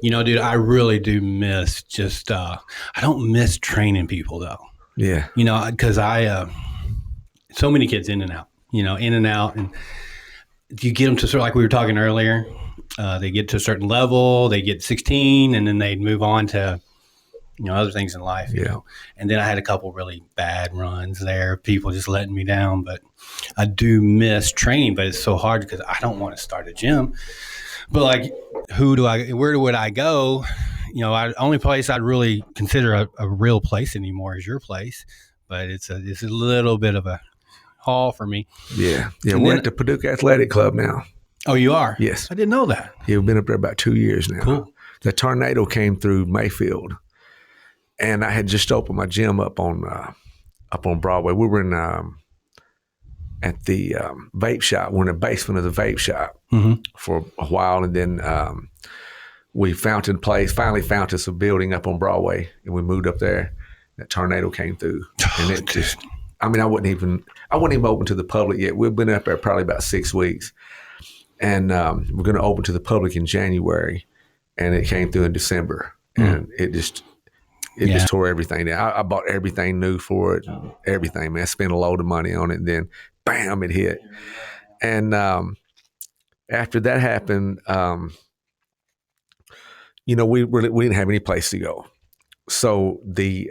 Dude, I really do miss I don't miss training people though. Yeah. Because so many kids in and out, and you get them to sort of like we were talking earlier, they get to a certain level, they get 16 and then they move on to, other things in life, and then I had a couple really bad runs there, people just letting me down, but I do miss training, but it's so hard because I don't want to start a gym, but like, where would I go? Only place I'd really consider a real place anymore is your place, but it's a little bit of a haul for me. Yeah. We're at the Paducah Athletic Club now. Oh, you are? Yes. I didn't know that. Yeah, we've been up there about 2 years now. Cool. The tornado came through Mayfield, and I had just opened my gym up on Broadway. We were in at the vape shop. We're in the basement of the vape shop for a while, and then we finally found us a building up on Broadway, and we moved up there. That tornado came through, and it just, I wasn't even open to the public yet. We've been up there probably about 6 weeks, and we're going to open to the public in January, and it came through in December, and it just tore everything down. I bought everything new for it, everything, man. I spent a load of money on it, and then bam, it hit. And after that happened, we didn't have any place to go. So the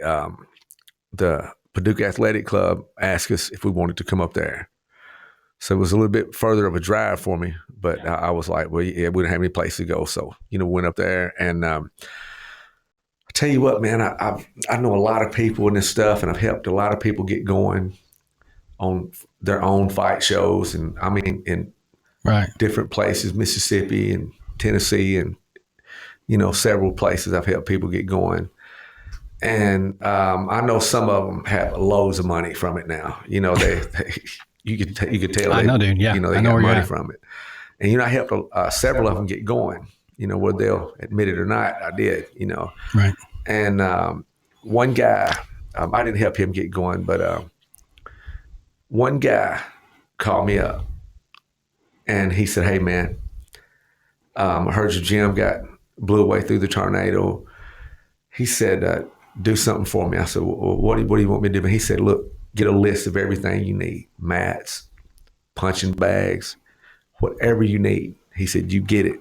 Paducah Athletic Club asked us if we wanted to come up there. So it was a little bit further of a drive for me, but I was like, well, yeah, we didn't have any place to go. So, we went up there, and I tell you what, man, I know a lot of people in this stuff, and I've helped a lot of people get going on their own fight shows. And in different places, Mississippi and Tennessee and, several places I've helped people get going. And I know some of them have loads of money from it now. You could tell. I know, dude. Yeah, they got money from it. And I helped several of them get going. Whether they'll admit it or not, I did. Right. And one guy, I didn't help him get going, but one guy called me up, and he said, "Hey, man, I heard your gym blew away through the tornado." He said, "Do something for me." I said, "Well, what do you want me to do?" And he said, "Look, get a list of everything you need, mats, punching bags, whatever you need." He said, "You get it."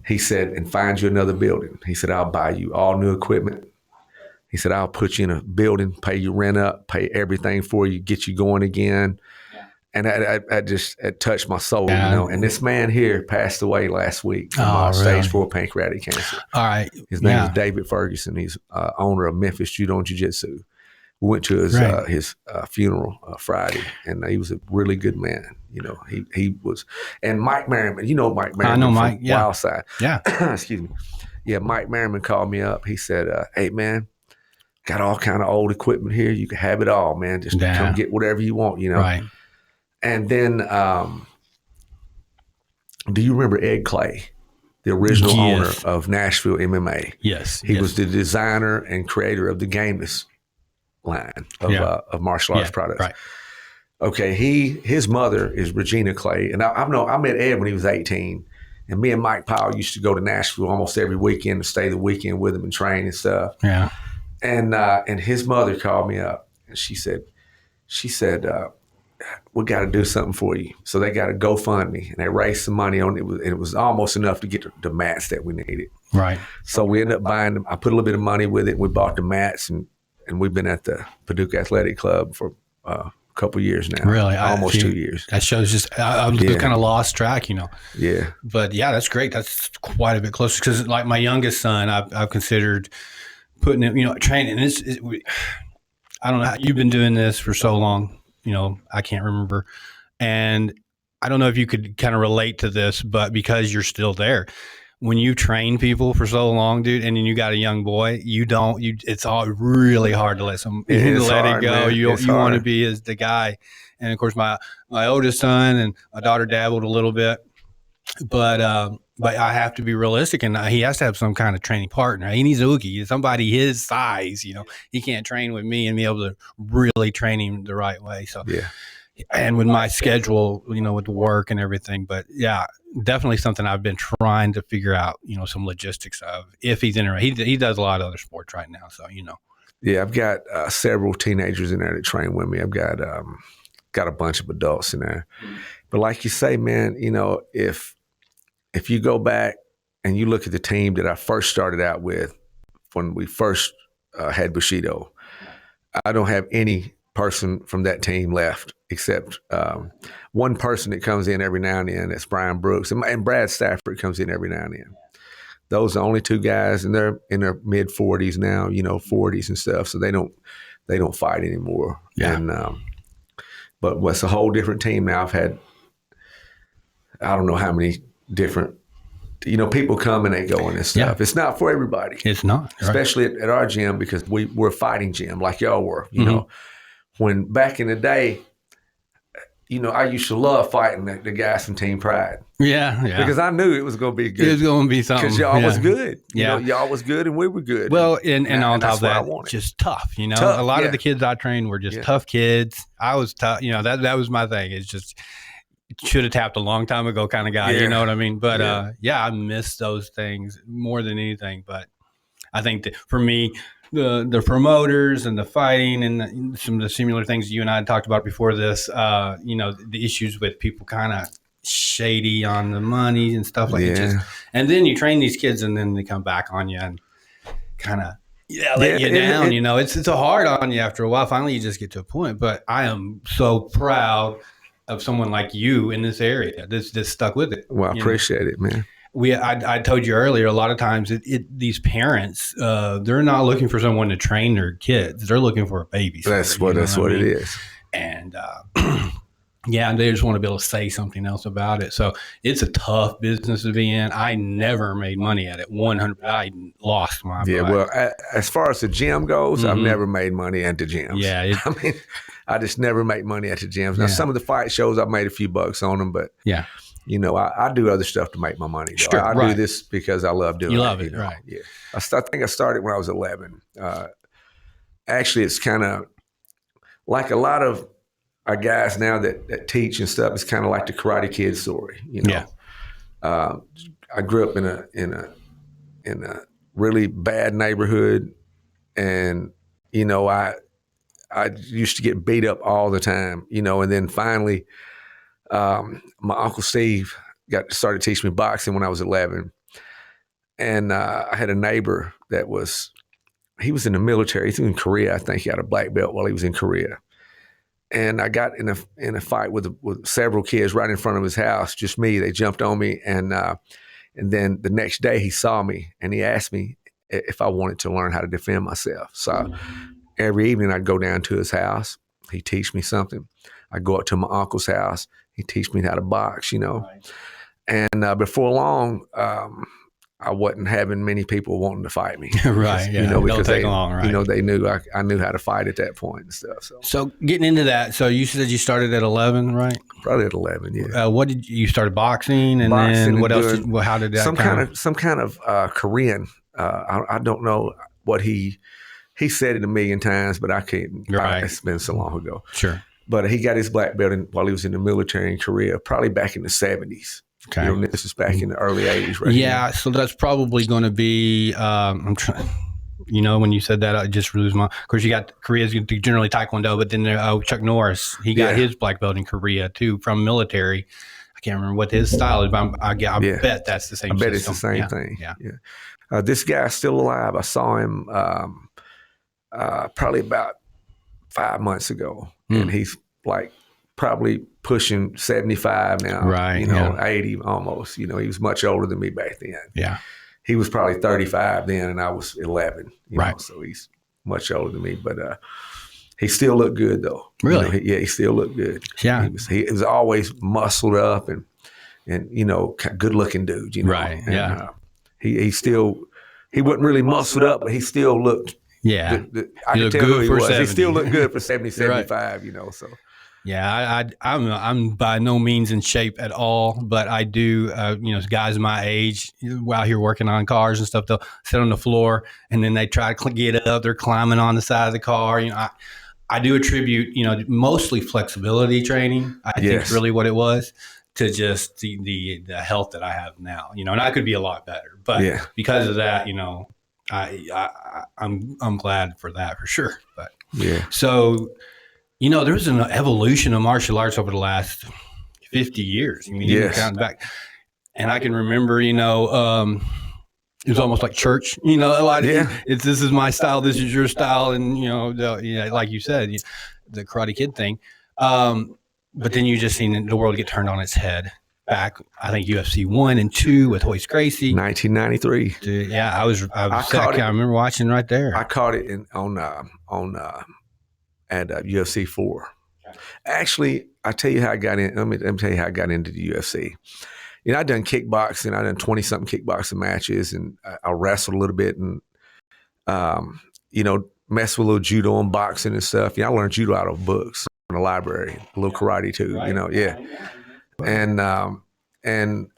He said, "And find you another building." He said, "I'll buy you all new equipment." He said, "I'll put you in a building, pay you rent up, pay everything for you, get you going again." And it touched my soul, And this man here passed away last week from stage 4 pancreatic cancer. All right. His name is David Ferguson. He's owner of Memphis Judo and Jiu-jitsu. We went to his funeral Friday, and he was a really good man. He was. And Mike Merriman, Mike Merriman. I know Mike. From Wildside. Yeah. Excuse me. Yeah, Mike Merriman called me up. He said, "Hey, man, got all kind of old equipment here. You can have it all, man. Just come get whatever you want, Right. And then, do you remember Ed Clay, the original owner of Nashville MMA? Yes. He was the designer and creator of the Gameless line of martial arts products. Right. Okay, his mother is Regina Clay, and I met Ed when he was 18, and me and Mike Powell used to go to Nashville almost every weekend to stay the weekend with him and train and stuff. Yeah. And his mother called me up, and she said, "We got to do something for you." So they got a GoFundMe, and they raised some money on it. And it was almost enough to get the mats that we needed. Right. So we ended up buying them. I put a little bit of money with it, and we bought the mats, and we've been at the Paducah Athletic Club for a couple years now. Really? Almost 2 years. That shows just, I'm just kind of lost track, Yeah. But yeah, that's great. That's quite a bit closer. Because like my youngest son, I've considered putting him, training. I don't know. You've been doing this for so long. I can't remember. And I don't know if you could kind of relate to this, but because you're still there, when you train people for so long, dude, and then you got a young boy, it's all really hard to let it go. Man. You want to be as the guy. And of course, my oldest son and my daughter dabbled a little bit, but I have to be realistic, and he has to have some kind of training partner. He needs a Oogie, somebody his size. He can't train with me and be able to really train him the right way. So and with my schedule, with the work and everything. But yeah, definitely something I've been trying to figure out, some logistics of if he's interested. He does a lot of other sports right now. So, Yeah, I've got several teenagers in there that train with me. I've got a bunch of adults in there. But like you say, man, if you go back and you look at the team that I first started out with when we first had Bushido, I don't have any person from that team left except one person that comes in every now and then. That's Brian Brooks, and Brad Stafford comes in every now and then. Those are the only two guys, and they're in their mid 40s now, 40s and stuff. So they don't fight anymore. Yeah. And but what's a whole different team now? I've had I don't know how many different people come and they go and this stuff. Yeah. It's not for everybody. It's not, right. Especially at our gym, because we're a fighting gym like y'all were. When back in the day, I used to love fighting the guys from Team Pride. Yeah. Because I knew it was going to be good. It was going to be something. Because y'all was good. Yeah. Y'all was good and we were good. Well, and on top of that, just tough. Tough, a lot of the kids I trained were just tough kids. I was tough. That was my thing. It's just should have tapped a long time ago kind of guy. Yeah. You know what I mean? But I miss those things more than anything. But I think that for me, the promoters and the fighting and some of the similar things you and I had talked about before this, the issues with people kind of shady on the money and stuff like that. And then you train these kids and then they come back on you and kind of let you down. It's hard on you after a while. Finally, you just get to a point. But I am so proud of someone like you in this area that's stuck with it. Well, I appreciate it, man. I told you earlier, a lot of times these parents, they're not looking for someone to train their kids. They're looking for a babysitter. That's what it is. And they just want to be able to say something else about it. So it's a tough business to be in. I never made money at it. 100. I lost my money. Well, as far as the gym goes, I've never made money at the gyms. Yeah. I just never make money at the gyms. Now, some of the fight shows, I've made a few bucks on them, but I do other stuff to make my money. Sure, I do this because I love doing it. You love it, right? Yeah. I think I started when I was 11. Actually, it's kind of like a lot of our guys now that teach and stuff. It's kind of like the Karate Kid story. I grew up in a really bad neighborhood, and I used to get beat up all the time. And then finally. My Uncle Steve started teaching me boxing when I was 11. And I had a neighbor he was in the military. He was in Korea. I think he had a black belt while he was in Korea. And I got in a fight with several kids right in front of his house, just me. They jumped on me. And then the next day he saw me and he asked me if I wanted to learn how to defend myself. So every evening I'd go down to his house. He'd teach me something. I'd go up to my uncle's house. He'd teach me how to box, Right. And before long, I wasn't having many people wanting to fight me. Right. Yeah. Because they knew I knew how to fight at that point and stuff. So getting into that, so you said you started at 11, right? Probably at 11, yeah. What did you started boxing, and then what else? How did that? Some kind of Korean. I don't know what he said it a million times, but I can't. Right. It's been so long ago. Sure. But he got his black belt while he was in the military in Korea, probably back in the 70s. Okay. This is back in the early 80s, right? Yeah, so that's probably going to be, I'm trying, when you said that, I just lose my, of course, you got Korea's generally Taekwondo, but then Chuck Norris, he got his black belt in Korea too from military. I can't remember what his style is, but I bet that's the same I bet system. it's the same thing. Yeah. This guy's still alive. I saw him probably about 5 months ago, and he's like probably pushing 75 now, right? 80 almost. He was much older than me back then. Yeah, he was probably 35 then, and I was 11. Right. So he's much older than me, but he still looked good though. Really? He still looked good. Yeah, he was always muscled up and good looking dude. Right. And, he wasn't really muscled up, but he still looked. Yeah. I could tell who he was. 70. He still looked good for 70, 75, right. So. Yeah, I'm by no means in shape at all, but I do, guys my age out here working on cars and stuff, they'll sit on the floor and then they try to get up. They're climbing on the side of the car. I do attribute, mostly flexibility training. I think is really what it was, to just the health that I have now. And I could be a lot better, but because of that, I'm glad for that, for sure. But so there's an evolution of martial arts over the last 50 years. I mean, even counting back, and I can remember, it was almost like church, a lot of this is my style, this is your style, and like you said, the Karate Kid thing. But then you just seen the world get turned on its head. Back, I think UFC 1 and 2 with Royce Gracie, 1993. I was second. I remember watching right there. I caught it at UFC 4. Actually, I tell you how I got in. Let me tell you how I got into the UFC. I done kickboxing. I done 20-something kickboxing matches, and I wrestled a little bit, and messed with a little judo and boxing and stuff. I learned judo out of books in the library, a little karate too. And in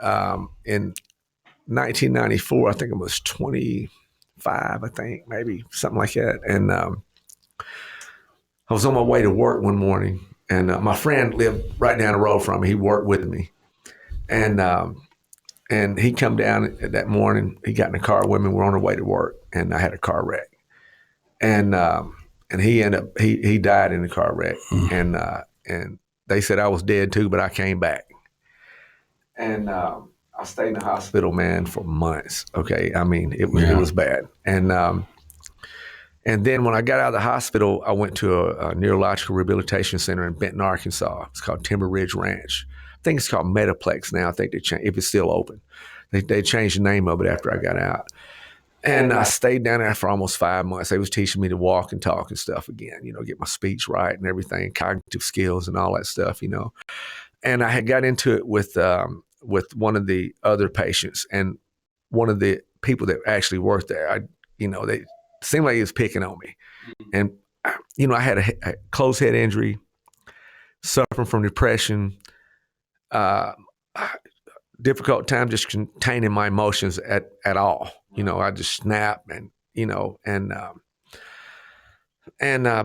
1994, I think I was 25. I think maybe something like that, and I was on my way to work one morning, and my friend lived right down the road from me. He worked with me. And he come down that morning. He got in the car with me. We're on our way to work, and I had a car wreck. And he ended up he died in the car wreck. And they said I was dead too, but I came back. And I stayed in the hospital, man, for months. Okay, I mean it was bad. And then when I got out of the hospital, I went to a neurological rehabilitation center in Benton, Arkansas. It's called Timber Ridge Ranch. I think it's called Metaplex now. I think they changed, if it's still open. They changed the name of it after I got out. And I stayed down there for almost 5 months. They was teaching me to walk and talk and stuff again, get my speech right and everything, cognitive skills and all that stuff, And I had got into it with one of the other patients, and one of the people that actually worked there. They seemed like he was picking on me. And, I had a closed head injury, suffering from depression, difficult time just containing my emotions at all. I just snap but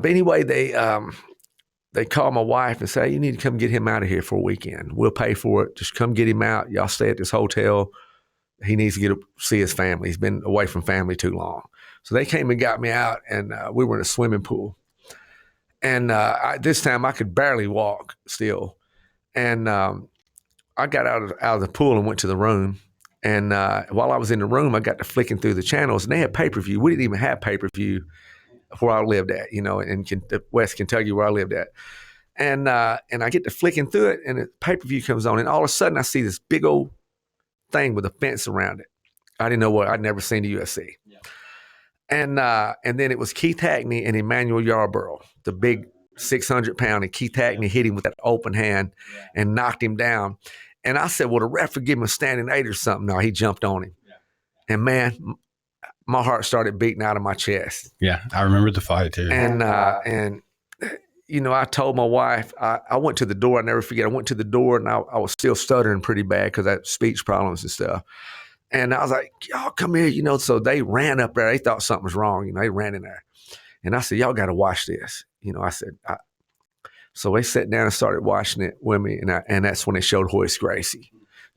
anyway, they call my wife and say, you need to come get him out of here for a weekend. We'll pay for it. Just come get him out. Y'all stay at this hotel. He needs to see his family. He's been away from family too long. So they came and got me out, and we were in a swimming pool. And this time I could barely walk still. And I got out of the pool and went to the room. And while I was in the room, I got to flicking through the channels, and they had pay-per-view. We didn't even have pay-per-view where I lived at, in West Kentucky where I lived at. And I get to flicking through it, and the pay-per-view comes on, and all of a sudden I see this big old thing with a fence around it. I didn't know what. I'd never seen the UFC. Yeah. And then it was Keith Hackney and Emmanuel Yarborough, the big 600-pound, and Keith Hackney hit him with that open hand and knocked him down. And I said, well, the ref would give him a standing 8 or something. No, he jumped on him. Yeah. And man, my heart started beating out of my chest. Yeah, I remember the fight too. And I told my wife, I went to the door. I never forget. I went to the door, and I was still stuttering pretty bad because I had speech problems and stuff. And I was like, y'all come here, So they ran up there. They thought something was wrong. They ran in there. And I said, y'all got to watch this. I said, so they sat down and started watching it with me. And that's when they showed Royce Gracie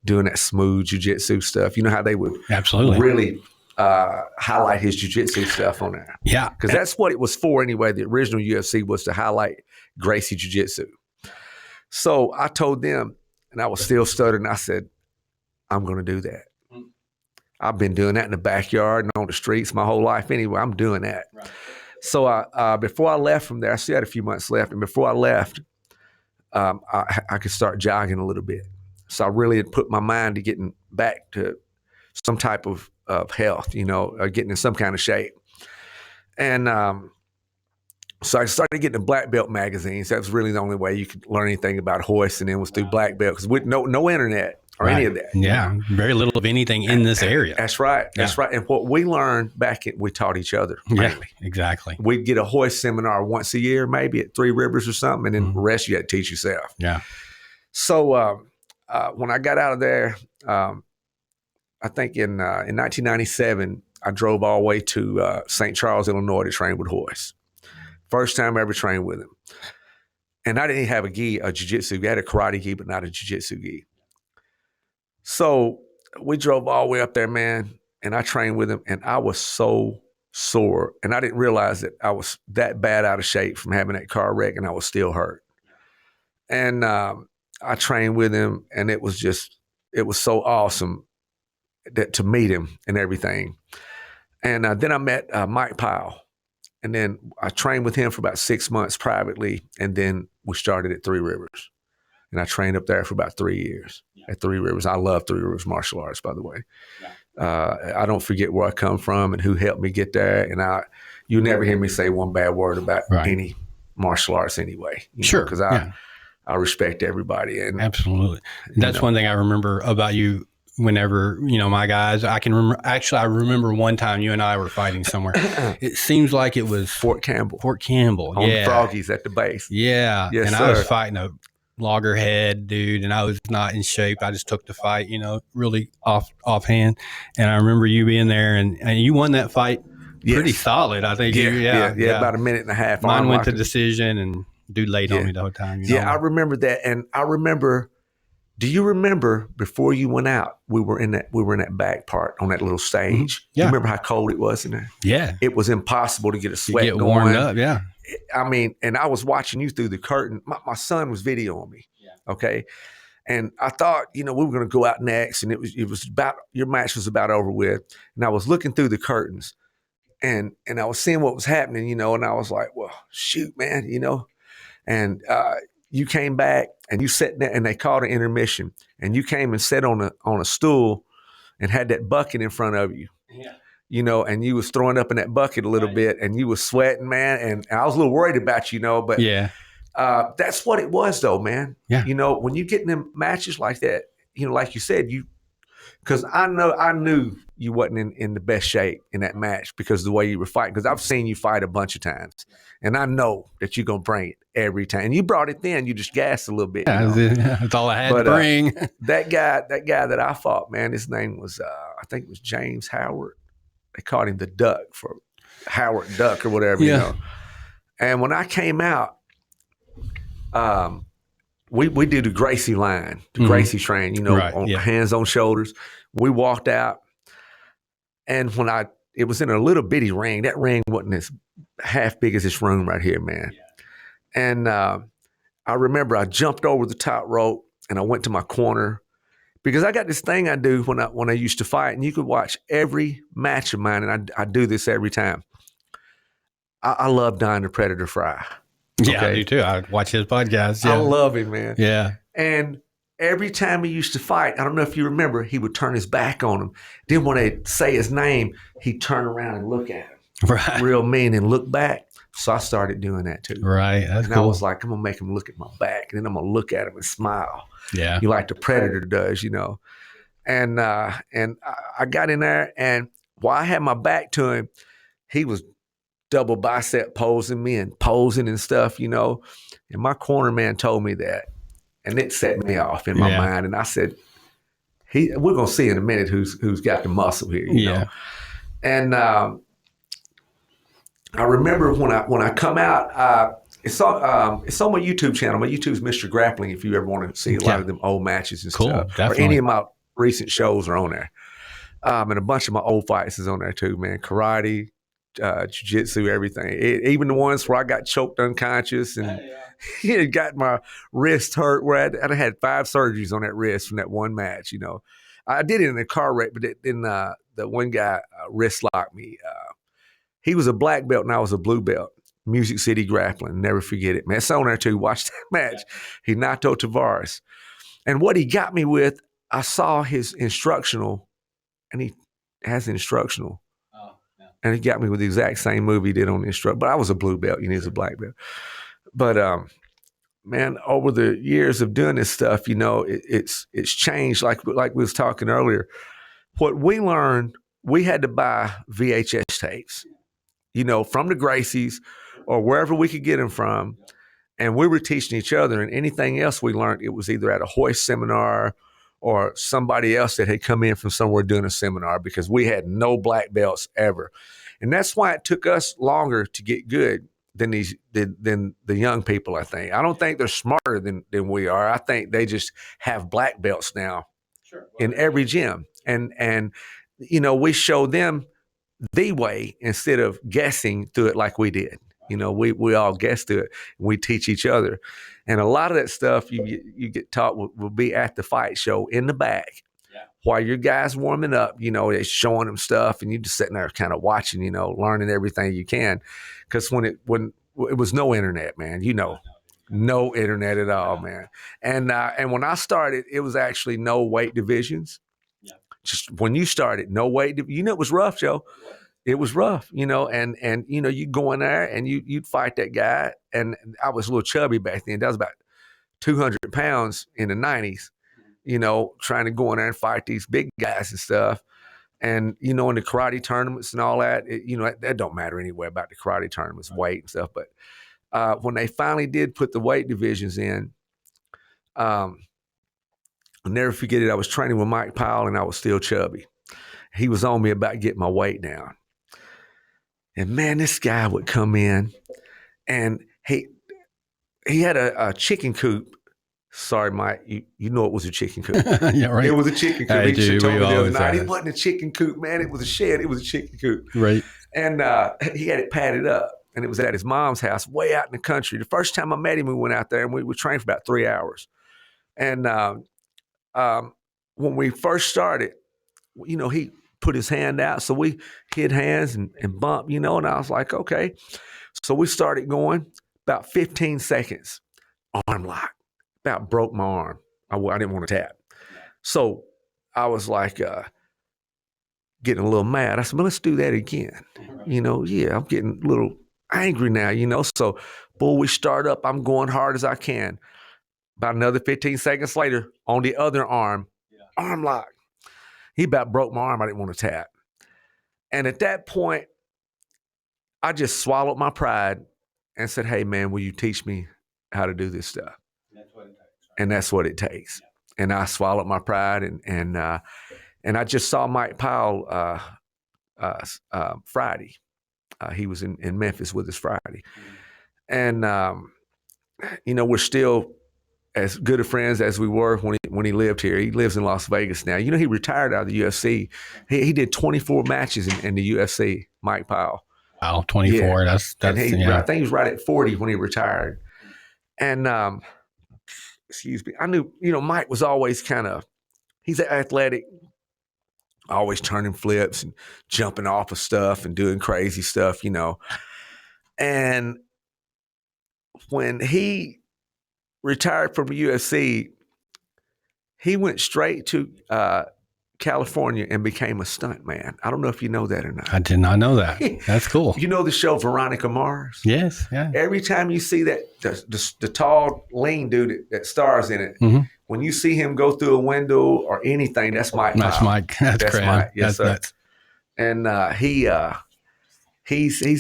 doing that smooth jiu-jitsu stuff. You know how they would really highlight his jiu-jitsu stuff on there. Yeah. Because that's what it was for anyway. The original UFC was to highlight Gracie Jiu-Jitsu. So I told them, and I was still stuttering, I said, I'm going to do that. I've been doing that in the backyard and on the streets my whole life anyway. I'm doing that. Right. So before I left from there, I still had a few months left. And before I left, I could start jogging a little bit. So I really had put my mind to getting back to some type of health, getting in some kind of shape. And so I started getting the black belt magazines. That was really the only way you could learn anything about hoist, and then was through black belt, because with no internet or any of that. Yeah, very little of anything in this area. That's right. That's right. And what we learned we taught each other mainly. Yeah, exactly. We'd get a hoist seminar once a year, maybe at Three Rivers or something, and then the rest you had to teach yourself. Yeah. So when I got out of there, I think in 1997, I drove all the way to St. Charles, Illinois to train with hoist First time I ever trained with him. And I didn't have a gi, a jiu-jitsu gi. I had a karate gi, but not a jiu-jitsu gi. So we drove all the way up there, man, and I trained with him, and I was so sore. And I didn't realize that I was that bad out of shape from having that car wreck, and I was still hurt. And I trained with him, and it was so awesome to meet him and everything. And then I met Mike Powell. And then I trained with him for about 6 months privately, and then we started at Three Rivers. And I trained up there for about 3 years at Three Rivers. I love Three Rivers martial arts, by the way. I don't forget where I come from and who helped me get there. And you never hear me say one bad word about any martial arts anyway. Sure. Because I respect everybody. And absolutely. That's one thing I remember about you. Whenever, my guys, I remember one time you and I were fighting somewhere. It seems like it was Fort Campbell. On the Froggies at the base. Yeah. Yes, and sir. I was fighting a loggerhead dude, and I was not in shape. I just took the fight, really offhand. And I remember you being there, and you won that fight pretty solid. I think. Yeah, about a minute and a half. Mine went to decision, and dude laid on me the whole time. I remember that. And I remember, do you remember before you went out, we were in that back part on that little stage? Mm-hmm. Yeah. You remember how cold it was in there? Yeah. It was impossible to get a sweat get going. Warmed up, yeah. I mean, and I was watching you through the curtain. My son was videoing me. Yeah. Okay. And I thought, we were going to go out next, and it was about, your match was about over with. And I was looking through the curtains, and I was seeing what was happening, and I was like, well, shoot, man, and you came back and you sat there, and they called an intermission, and you came and sat on a stool and had that bucket in front of you. Yeah. And you was throwing up in that bucket a little bit, and you was sweating, man. And I was a little worried about you, but yeah, that's what it was, though, man. Yeah. When you get in them matches like that, like you said, because I knew you wasn't in the best shape in that match because of the way you were fighting. Because I've seen you fight a bunch of times, and I know that you're gonna bring it every time. And you brought it then. You just gassed a little bit. That's all I had to bring. That guy that I fought, man, his name was I think it was James Howard. They called him the Duck for Howard Duck or whatever, And when I came out, we did the Gracie line, the Gracie train, on hands on shoulders. We walked out, and it was in a little bitty ring. That ring wasn't as half big as this room right here, man. Yeah. And I remember I jumped over the top rope, and I went to my corner, because I got this thing I do when I used to fight, and you could watch every match of mine, and I do this every time. I love Don the Predator Fry. Yeah, okay? I do too. I watch his podcast. Yeah. I love him, man. Yeah. And every time he used to fight, I don't know if you remember, he would turn his back on him. Then when they say his name, he'd turn around and look at him. Right. Real mean, and look back. So I started doing that too. Right. That's and cool. I was like, I'm going to make him look at my back, and then I'm going to look at him and smile. Yeah. Like the Predator does, And I got in there, and while I had my back to him, he was double bicep posing me and posing and stuff, And my corner man told me that, and it set me off in my mind. And I said, we're going to see in a minute who's got the muscle here, you know? And I remember when I come out, it's on my YouTube channel. My YouTube's Mr. Grappling, if you ever want to see a lot of them old matches and stuff. Definitely. Or any of my recent shows are on there. And a bunch of my old fights is on there too, man. Karate, jiu-jitsu, everything. Even the ones where I got choked unconscious and got my wrist hurt, where I had 5 surgeries on that wrist from that one match, I did it in a car wreck, but then the one guy wrist locked me. He was a black belt and I was a blue belt. Music City Grappling, never forget it, man. It's on there too. Watch that match. Hinato Tavares. And what he got me with, I saw his instructional, and he has an instructional. Oh, yeah. And he got me with the exact same move he did on the instructional. But I was a blue belt, he was a black belt. But man, over the years of doing this stuff, it's changed. Like we was talking earlier. What we learned, we had to buy VHS tapes, from the Gracies or wherever we could get them from. And we were teaching each other, and anything else we learned, it was either at a hoist seminar or somebody else that had come in from somewhere doing a seminar, because we had no black belts ever. And that's why it took us longer to get good, than the young people. I think. I don't think they're smarter than we are. I think they just have black belts now in every gym, and we show them the way instead of guessing through it like we did. We all guess through it. And we teach each other, and a lot of that stuff you get taught will be at the fight show in the back. While your guys warming up, they're showing them stuff, and you just sitting there kind of watching, learning everything you can. Because when it was no internet, man, no internet at all, man. And when I started, it was actually no weight divisions. Just when you started, no weight. It was rough, Joe. It was rough, and you go in there and you'd fight that guy. And I was a little chubby back then. That was about 200 pounds in the 90s. Trying to go in there and fight these big guys and stuff. And, in the karate tournaments and all that, that don't matter anyway about the karate tournaments, weight and stuff. But when they finally did put the weight divisions in, I'll never forget it. I was training with Mike Powell and I was still chubby. He was on me about getting my weight down. And man, this guy would come in and he had a chicken coop. Sorry, Mike, you know it was a chicken coop. Yeah, right. It was a chicken coop. I do. Told me the other Night. It wasn't a chicken coop, man. It was a shed. It was a chicken coop. Right. And he had it padded up, and it was at his mom's house way out in the country. The first time I met him, we went out there, and we trained for about 3 hours. And when we first started, he put his hand out, so we hit hands and bumped, and I was like, okay. So we started going about 15 seconds, arm lock. About broke my arm. I didn't want to tap. So I was like getting a little mad. I said, well, let's do that again. I'm getting a little angry now, So, boy, we start up. I'm going hard as I can. About another 15 seconds later, on the other arm, arm lock. He about broke my arm. I didn't want to tap. And at that point, I just swallowed my pride and said, hey, man, will you teach me how to do this stuff? And that's what it takes. Yeah. And I swallowed my pride, and I just saw Mike Powell Friday. He was in Memphis with us Friday, and we're still as good of friends as we were when he lived here. He lives in Las Vegas now. He retired out of the UFC. He did 24 matches in the UFC. Mike Powell. Wow, 24. Yeah. That's I think he was right at 40 when he retired, and. Excuse me. I knew, Mike was always he's athletic, always turning flips and jumping off of stuff and doing crazy stuff, And when he retired from the UFC, he went straight to California and became a stunt man. I don't know if you know that or not. I did not know that. That's cool. You know the show Veronica Mars? Yes, yeah. Every time you see that, the tall, lean dude that stars in it, when you see him go through a window or anything, that's Mike. That's Mike. That's Mike. Yes, that's sir. And he's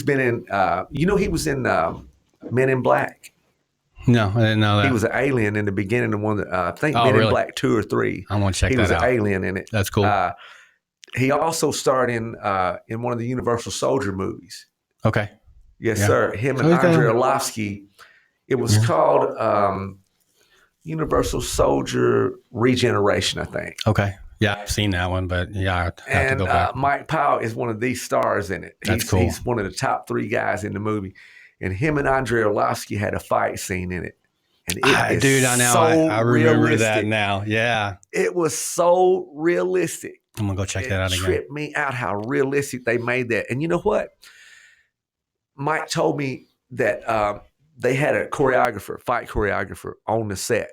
been in, he was in Men in Black. No, I didn't know that. He was an alien in the beginning of one. I think Men in Black 2 or 3. I want to check that out. He was an alien in it. That's cool. He also starred in one of the Universal Soldier movies. Okay. Yes, sir. Him and Andrei Arlovsky. It was called Universal Soldier Regeneration, I think. Okay. Yeah, I've seen that one, but yeah, I have to go back. Mike Powell is one of these stars in it. That's cool. He's one of the top 3 guys in the movie. And him and Andrei Arlovsky had a fight scene in it. And it is I remember realistic. That now. Yeah. It was so realistic. I'm going to go check that out again. It tripped me out how realistic they made that. And you know what? Mike told me that they had a fight choreographer on the set.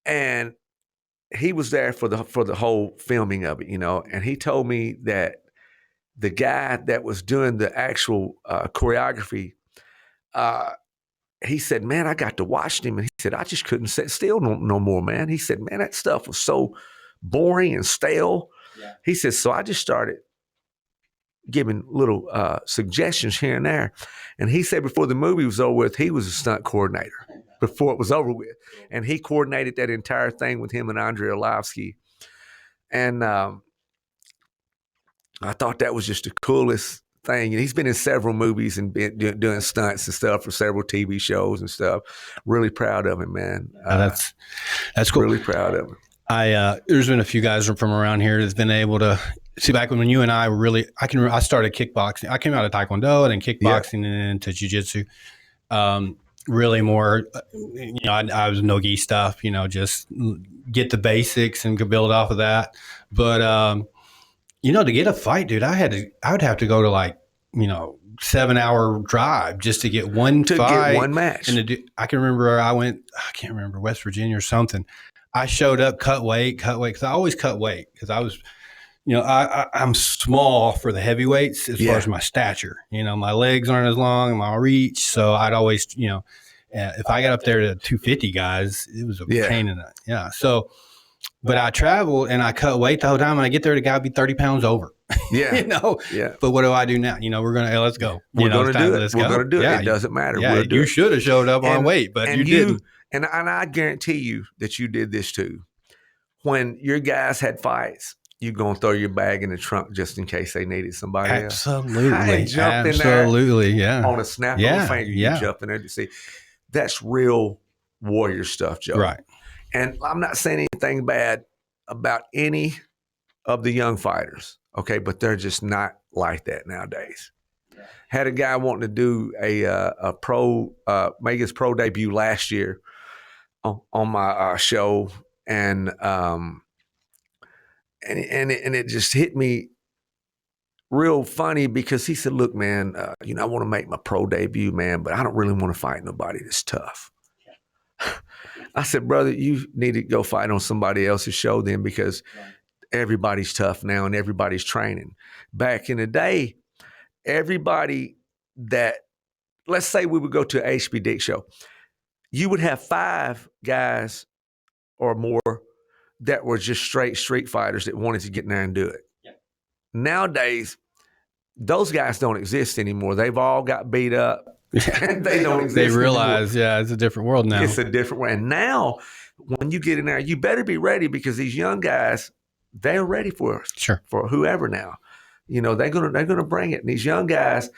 And he was there for the whole filming of it, and he told me that the guy that was doing the actual choreography, he said, man, I got to watch him. And he said, I just couldn't sit still no more, man. He said, man, that stuff was so boring and stale. Yeah. He said, so I just started giving little suggestions here and there. And he said before the movie was over with, he was a stunt coordinator before it was over with. And he coordinated that entire thing with him and Andrei Arlovsky. And I thought that was just the coolest thing. And he's been in several movies and been doing stunts and stuff for several TV shows and stuff. Really proud of him, man. That's cool. Really proud of him. There's been a few guys from around here that's been able to see back when you and I were really. I started kickboxing. I came out of Taekwondo and then kickboxing and then into Jiu-Jitsu. Really more, I was no-gi stuff. Just get the basics and build off of that. But to get a fight, dude, I would have to go to 7-hour drive just to get one fight, get one match. And I can remember I can't remember, West Virginia or something. I showed up, cut weight, because I always cut weight because I was, I'm small for the heavyweights as far as my stature. My legs aren't as long, my reach. So I'd always, if I got up there to 250 guys, it was a pain in the, So, but I traveled and I cut weight the whole time. And I get there, the guy would be 30 pounds over. Yeah. But what do I do now? We're going to, let's go. We're going to do it. We're going to do it. It doesn't matter. Yeah, you should have showed up on weight, but you didn't. And I guarantee you that you did this too. When your guys had fights, you're going to throw your bag in the trunk just in case they needed somebody else. Absolutely. Jump in there on a snap of a finger, you jump in there to see. That's real warrior stuff, Joe. Right. And I'm not saying anything bad about any of the young fighters, okay? But they're just not like that nowadays. Yeah. Had a guy wanting to do a pro, make his pro debut last year on my show, and it just hit me real funny because he said, "Look, man, I want to make my pro debut, man, but I don't really want to fight nobody that's tough." I said, "Brother, you need to go fight on somebody else's show then, because everybody's tough now and everybody's training. Back in the day, everybody that, let's say we would go to an HB Dick show, you would have 5 guys or more that were just straight street fighters that wanted to get in there and do it. Yeah. Nowadays, those guys don't exist anymore. They've all got beat up. And they don't exist. They realize, it's a different world now. It's a different world. And now, when you get in there, you better be ready, because these young guys, they're ready for whoever now. They're gonna bring it. And these young guys,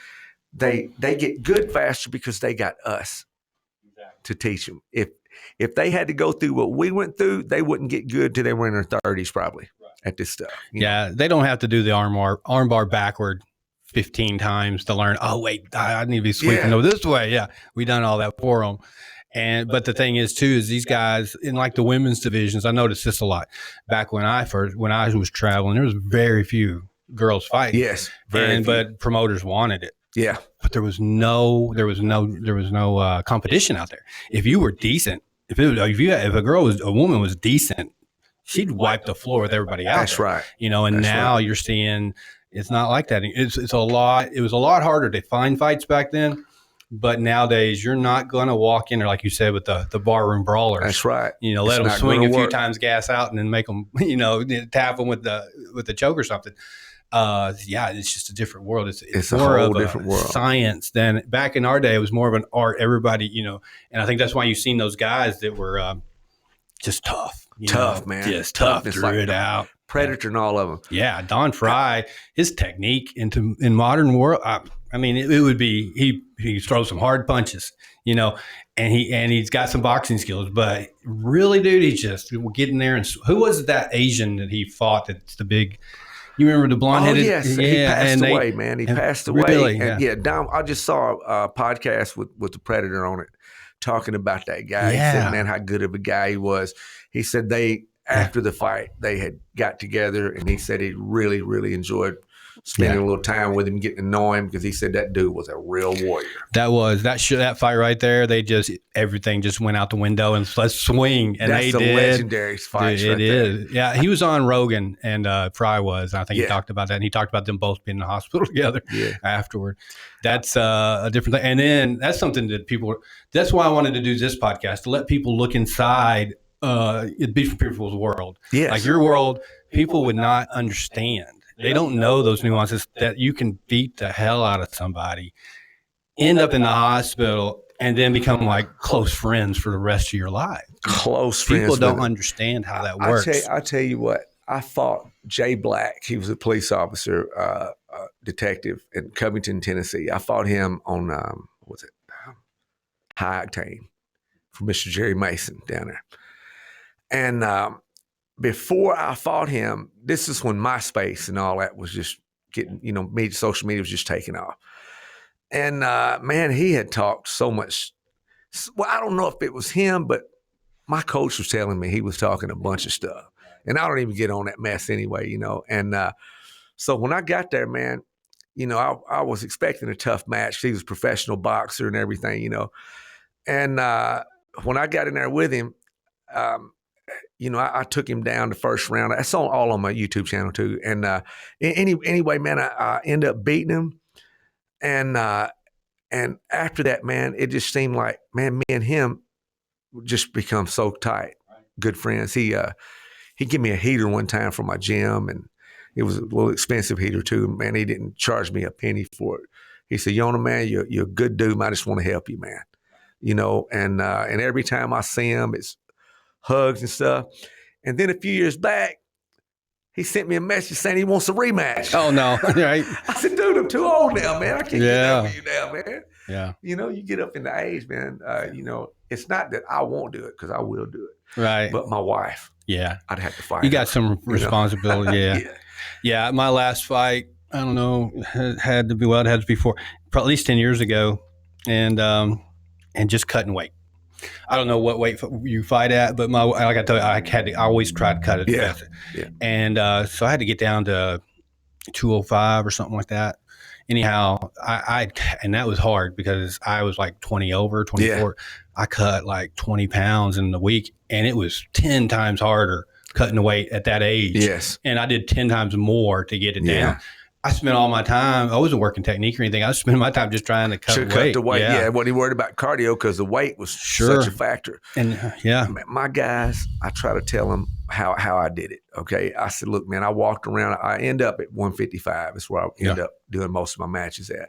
they get good faster because they got us to teach them. If they had to go through what we went through, they wouldn't get good till they were in their 30s probably at this stuff. They don't have to do the arm bar backward 15 times to learn, oh, wait, I need to be sweeping over this way. Yeah, we done all that for them. But the thing is, too, is these guys in the women's divisions, I noticed this a lot. Back when I was traveling, there was very few girls fighting. Yes. But promoters wanted it. Yeah. But there was no competition out there. If you were decent, if a woman was decent, she'd wipe the floor with everybody out. That's there. Right. And now you're seeing it's not like that. It was a lot harder to find fights back then. But nowadays, you're not going to walk in there, like you said, with the barroom brawlers. That's right. Let them swing a few times, gas out, and then make them, tap them with the choke or something. It's just a different world. It's more a whole of different world. Science than back in our day. It was more of an art. Everybody, and I think that's why you've seen those guys that were just tough. Man. Just tough. Drew it out. Predator and all of them. Yeah, Don Fry, his technique in modern world. It would be he throws some hard punches, and he's got some boxing skills. But really, dude, he's just getting there. And who was that Asian that he fought? That's the big. You remember the blonde-headed? Oh, yes. He passed away, man. He passed away. Really? And Don, I just saw a podcast with the Predator on it, talking about that guy. Yeah. He said, man, how good of a guy he was. He said after the fight, they had got together, and he said he really, really enjoyed spending a little time with him, getting to know him, because he said that dude was a real warrior. That fight right there. Everything just went out the window, and let's swing. And that's a legendary fight. It is. Yeah, he was on Rogan, and Fry was. I think he talked about that, and he talked about them both being in the hospital together afterward. That's a different thing. And then that's something that that's why I wanted to do this podcast, to let people look inside different people's world. Yes. Like your world, people would not understand. They don't know those nuances, that you can beat the hell out of somebody, end up in the hospital, and then become close friends for the rest of your life. Close friends. People don't understand how that works. I tell you what, I fought Jay Black. He was a police officer detective in Covington, Tennessee. I fought him on, High Octane for Mr. Jerry Mason down there. And before I fought him, this is when MySpace and all that was just getting, social media was just taking off. And man, he had talked so much. Well, I don't know if it was him, but my coach was telling me he was talking a bunch of stuff. And I don't even get on that mess anyway, And so when I got there, man, I was expecting a tough match. He was a professional boxer and everything, And when I got in there with him, I took him down the first round. That's all on my YouTube channel too. And anyway, man, I ended up beating him. And after that, man, it just seemed like, man, me and him just become so tight, good friends. He gave me a heater one time from my gym, and it was a little expensive heater too. Man, he didn't charge me a penny for it. He said, Yonah, man, you're a good dude. I just want to help you, man. And every time I see him, it's hugs and stuff. And then a few years back, he sent me a message saying he wants a rematch. Oh, no. Right. I said, dude, I'm too old now, man. I can't get up with you now, man. Yeah. You get up in the age, man. It's not that I won't do it, because I will do it. Right. But my wife, yeah, I'd have to fight You her, got some responsibility. Yeah. Yeah. My last fight, I don't know, it had to be at least 10 years ago. And just cutting weight. I don't know what weight you fight at, but like I told you, I always try to cut it. Yeah. And so I had to get down to 205 or something like that. Anyhow, and that was hard because I was like 24. Yeah. I cut like 20 pounds in the week, and it was 10 times harder cutting the weight at that age. Yes. And I did 10 times more to get it down. I spent all my time, I wasn't working technique or anything. I was spending my time just trying to cut weight. Cut the weight. Yeah. What he worried about cardio, because the weight was such a factor. And my guys, I try to tell them how I did it. Okay. I said, look, man, I walked around. I end up at 155. That's where I end up doing most of my matches at.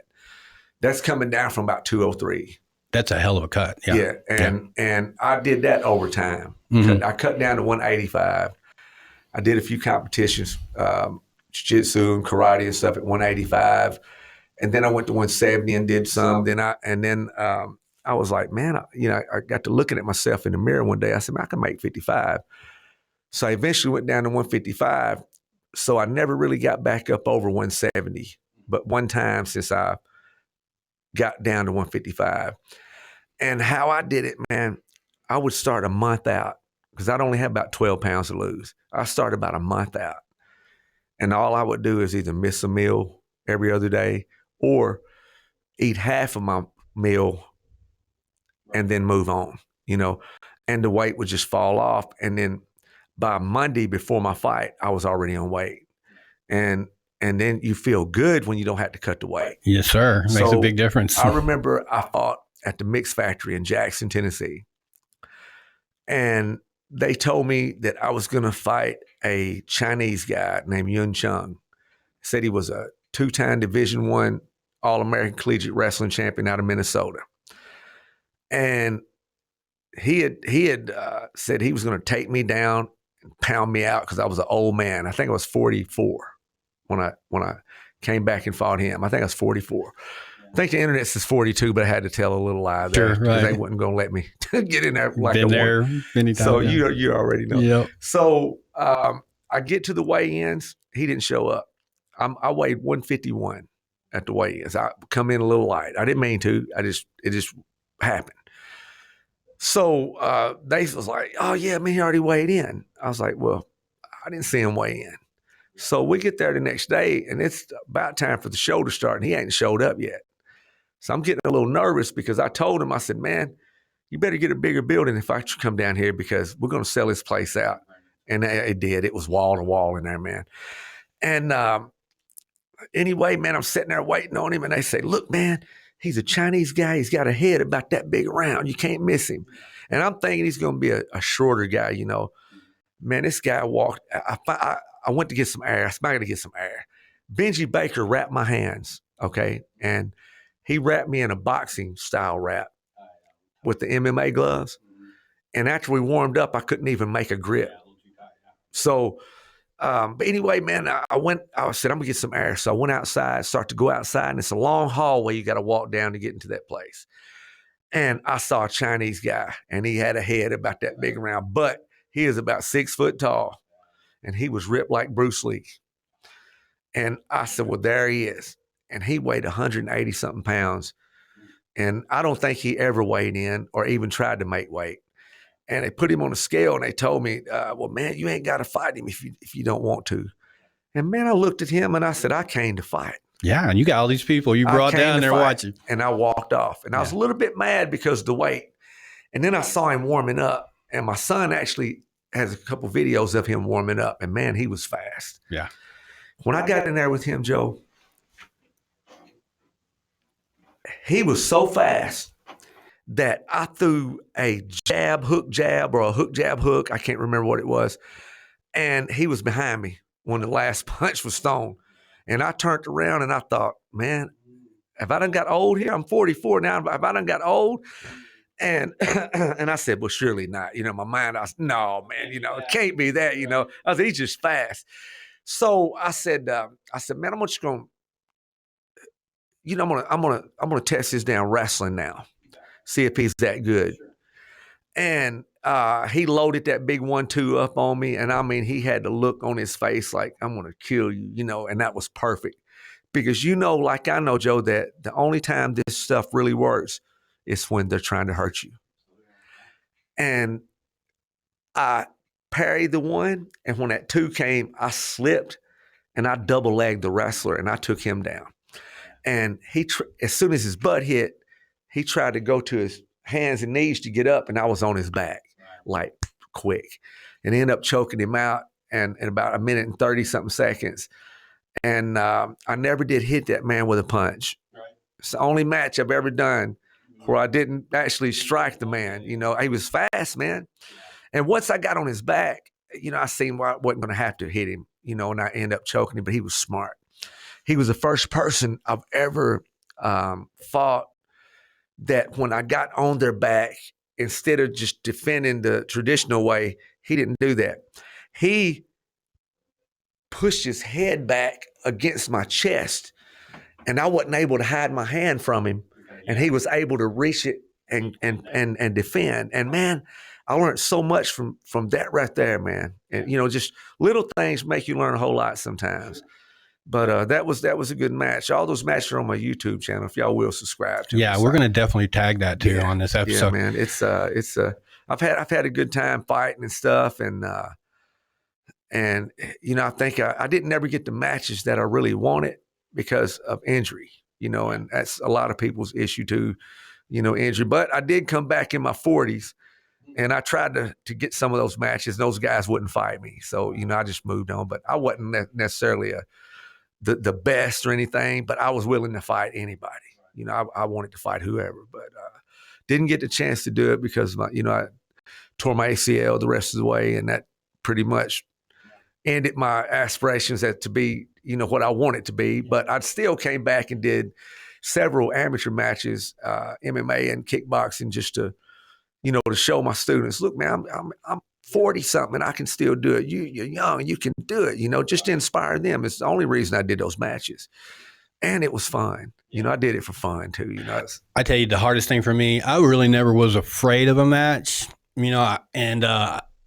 That's coming down from about 203. That's a hell of a cut. Yeah. And I did that over time. Mm-hmm. I cut down to 185. I did a few competitions, jiu-jitsu and karate and stuff at 185. And then I went to 170 and did some. Then I was like, man, I got to looking at myself in the mirror one day. I said, man, I can make 55. So I eventually went down to 155. So I never really got back up over 170. But one time since I got down to 155. And how I did it, man, I would start a month out, because I'd only have about 12 pounds to lose. I started about a month out. And all I would do is either miss a meal every other day or eat half of my meal and then move on, and the weight would just fall off. And then by Monday before my fight, I was already on weight. And then you feel good when you don't have to cut the weight. Yes, sir. It makes a big difference. I remember I fought at the Mix Factory in Jackson, Tennessee. And they told me that I was going to fight a Chinese guy named Yun Chung. Said he was a 2-time Division I All-American Collegiate Wrestling Champion out of Minnesota. And he had said he was going to take me down and pound me out because I was an old man. I think I was 44 when I came back and fought him. I think I was 44. I think the internet says 42, but I had to tell a little lie there because they wasn't going to let me get in there like Been there many times. So you already know. Yep. So I get to the weigh-ins. He didn't show up. I weighed 151 at the weigh-ins. I come in a little light. I didn't mean to. It just happened. So they was like, oh, yeah, man, he already weighed in. I was like, well, I didn't see him weigh in. So we get there the next day, and it's about time for the show to start, and he ain't showed up yet. So I'm getting a little nervous because I told him, I said, man, you better get a bigger building if I come down here because we're going to sell this place out. And it did. It was wall to wall in there, man. And anyway, man, I'm sitting there waiting on him, and they say, look, man, he's a Chinese guy. He's got a head about that big around. You can't miss him. And I'm thinking he's going to be a shorter guy, Man, this guy walked. I went to get some air. I got to get some air. Benji Baker wrapped my hands, okay? And he wrapped me in a boxing style wrap with the MMA gloves. And after we warmed up, I couldn't even make a grip. So But anyway, man, I said, I'm gonna get some air. So I went outside, start to go outside, and it's a long hallway you got to walk down to get into that place. And I saw a Chinese guy, and he had a head about that big around, but he is about 6 foot tall, and he was ripped like Bruce Lee. And I said, well, there he is. And he weighed 180 something pounds. And I don't think he ever weighed in or even tried to make weight. And they put him on a scale and they told me, well, man, you ain't got to fight him if you don't want to. And man, I looked at him and I said, I came to fight. Yeah, and you got all these people you brought down there watching. And I walked off. And I was a little bit mad because of the weight. And then I saw him warming up. And my son actually has a couple videos of him warming up. And man, he was fast. Yeah. When I got in there with him, Joe, he was so fast that I threw a jab, hook jab, or a hook jab hook. I can't remember what it was. And he was behind me when the last punch was thrown. And I turned around and I thought, man, have I done got old here? I'm 44 now. Have I done got old? And and I said, well, surely not. My mind, I was, no, man, it can't be that, I was, he's just fast. So I said, man, I'm just going to, I'm gonna test this down wrestling now, see if he's that good. And he loaded that big 1-2 up on me, and I mean, he had the look on his face like, I'm gonna kill you, and that was perfect. Because like I know, Joe, that the only time this stuff really works is when they're trying to hurt you. And I parried the one, and when that 2 came, I slipped, and I double-legged the wrestler, and I took him down. And as soon as his butt hit, he tried to go to his hands and knees to get up, and I was on his back, like quick. And ended up choking him out in about 1 minute and 30-something seconds. And I never did hit that man with a punch. Right. It's the only match I've ever done where I didn't actually strike the man. He was fast, man. And once I got on his back, I seen I wasn't going to have to hit him, and I ended up choking him, but he was smart. He was the first person I've ever fought that when I got on their back, instead of just defending the traditional way, he didn't do that. He pushed his head back against my chest, and I wasn't able to hide my hand from him, and he was able to reach it and defend. And man, I learned so much from that right there, man. And just little things make you learn a whole lot sometimes. But that was a good match. All those matches are on my YouTube channel. If y'all will subscribe to. Yeah, we're gonna definitely tag that too on this episode. Yeah, man. It's I've had a good time fighting and stuff, and I think I didn't ever get the matches that I really wanted because of injury. And that's a lot of people's issue too. Injury. But I did come back in my 40s, and I tried to get some of those matches. Those guys wouldn't fight me, so I just moved on. But I wasn't necessarily the best or anything, but I was willing to fight anybody. I wanted to fight whoever, but didn't get the chance to do it because I tore my ACL the rest of the way, and that pretty much ended my aspirations to be, what I wanted to be. But I still came back and did several amateur matches, MMA and kickboxing, just to, to show my students, look, man, I'm 40 something and I can still do it. You're young, you can do it, just to inspire them. It's the only reason I did those matches. And it was fun. I did it for fun too, I tell you, the hardest thing for me, I really never was afraid of a match,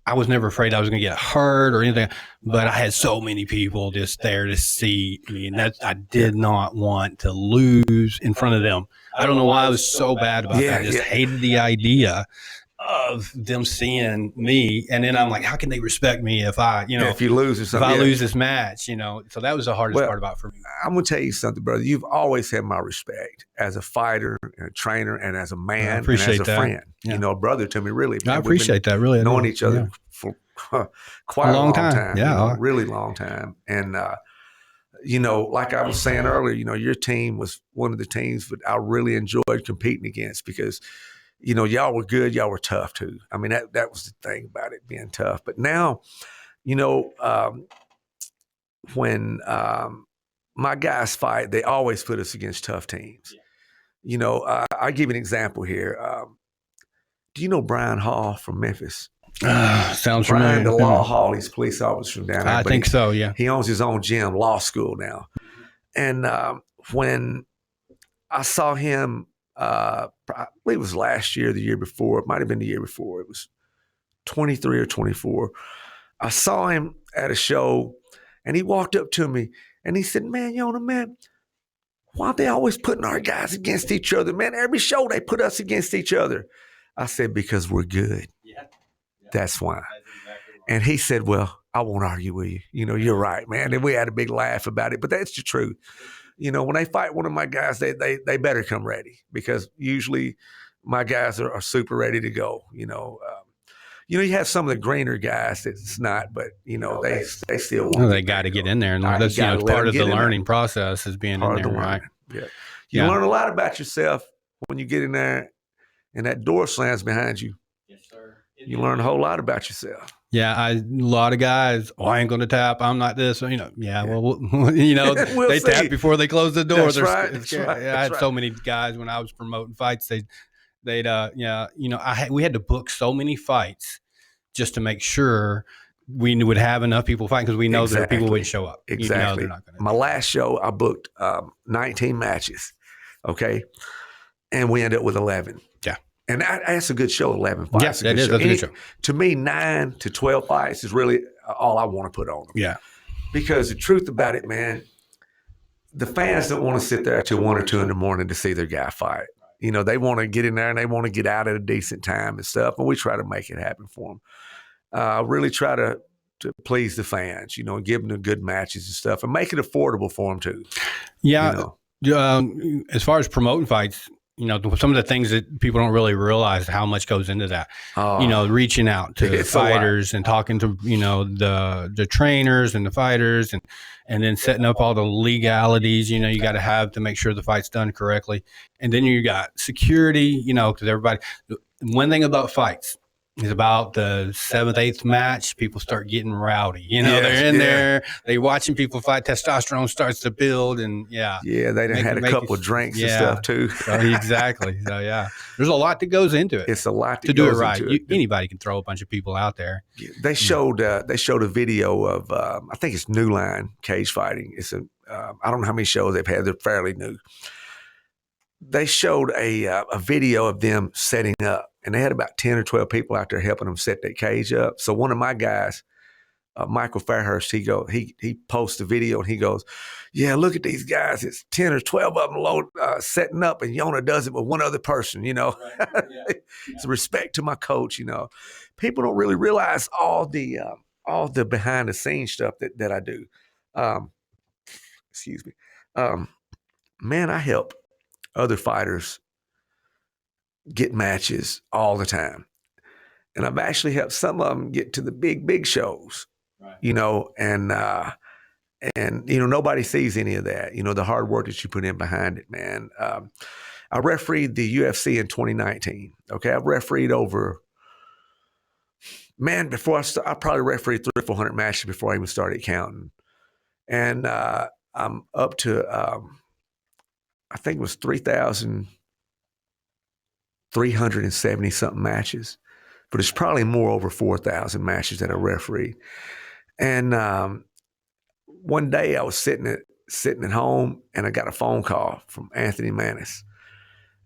I was never afraid I was going to get hurt or anything, but I had so many people just there to see me, and I did not want to lose in front of them. I don't know why I was so bad about that. I just hated the idea of them seeing me, and then I'm like, how can they respect me if I, if you lose or something, if I lose this match, so that was the hardest part about for me. I'm gonna tell you something, brother. You've always had my respect as a fighter and a trainer and as a man and as a friend. A brother to me, really. Man. I appreciate that. Really, knowing each other for quite a long time. Yeah, really long time. And like I was saying earlier, your team was one of the teams that I really enjoyed competing against because y'all were good, y'all were tough too. I mean, that was the thing about it, being tough. But now, when my guys fight, they always put us against tough teams. I'll give you an example here. Do you know Brian Hall from Memphis? Sounds Brian familiar. the Law Hall, he's a police officer from down there. I think so, yeah. He owns his own gym, law school now. And when I saw him, I believe it was last year, the year before. It might have been the year before. It was 23 or 24. I saw him at a show, and he walked up to me, and he said, man, Yonah, man, why are they always putting our guys against each other? Man, every show they put us against each other. I said, because we're good. Yeah. That's why. That's exactly right. And he said, well, I won't argue with you. You know, you're right, man. And we had a big laugh about it, but that's the truth. You know, when they fight one of my guys, they better come ready, because usually my guys are super ready to go. You have some of the greener guys that's not, but they still want. They got to get in there, and that's part of the learning process is being in there, right? Yeah, you learn a lot about yourself when you get in there, and that door slams behind you. Yes, sir. You learn a whole lot about yourself. Yeah, a lot of guys, I ain't going to tap. I'm not this. Well, we'll they see. Tap before they close the door. That's right. That's right. I had so many guys when I was promoting fights. We had to book so many fights just to make sure we would have enough people fighting, because we know that people wouldn't show up. Exactly. My last show, I booked 19 matches. Okay. And we ended up with 11. Yeah. And that's a good show, 11 fights. Yes, that is. That's a good show. To me, 9 to 12 fights is really all I want to put on them. Yeah. Because the truth about it, man, the fans don't want to sit there till 1 or 2 in the morning to see their guy fight. They want to get in there and they want to get out at a decent time and stuff. And we try to make it happen for them. Really try to please the fans, and give them the good matches and stuff, and make it affordable for them too. Yeah. As far as promoting fights, some of the things that people don't really realize how much goes into that. Reaching out to fighters and talking to, the trainers and the fighters, and then setting up all the legalities, you got to have to make sure the fight's done correctly. And then you got security, because everybody, one thing about fights is about the 7th, 8th match, people start getting rowdy. They're in there, they're watching people fight, testosterone starts to build, and they done had a couple of drinks and stuff too. Exactly. So there's a lot that goes into it. It's a lot to do it right. Anybody can throw a bunch of people out there. They showed a video of I think it's New Line cage fighting. It's I don't know how many shows they've had. They're fairly new. They showed a video of them setting up, and they had about 10 or 12 people out there helping them set that cage up. So one of my guys, Michael Fairhurst, he posts a video and he goes, yeah, look at these guys. It's 10 or 12 of them setting up, and Yonah does it with one other person, Right. Yeah. It's respect to my coach, People don't really realize all the behind the scenes stuff that I do. Excuse me. Man, I help other fighters get matches all the time. And I've actually helped some of them get to the big shows, right. And nobody sees any of that, the hard work that you put in behind it, man. I refereed the UFC in 2019. Okay. I've refereed over, man, before I probably refereed 300 or 400 matches before I even started counting. And I'm up to, I think it was 3,370 something matches, but it's probably more over 4,000 matches that I refereed. And one day I was sitting at home, and I got a phone call from Anthony Manis,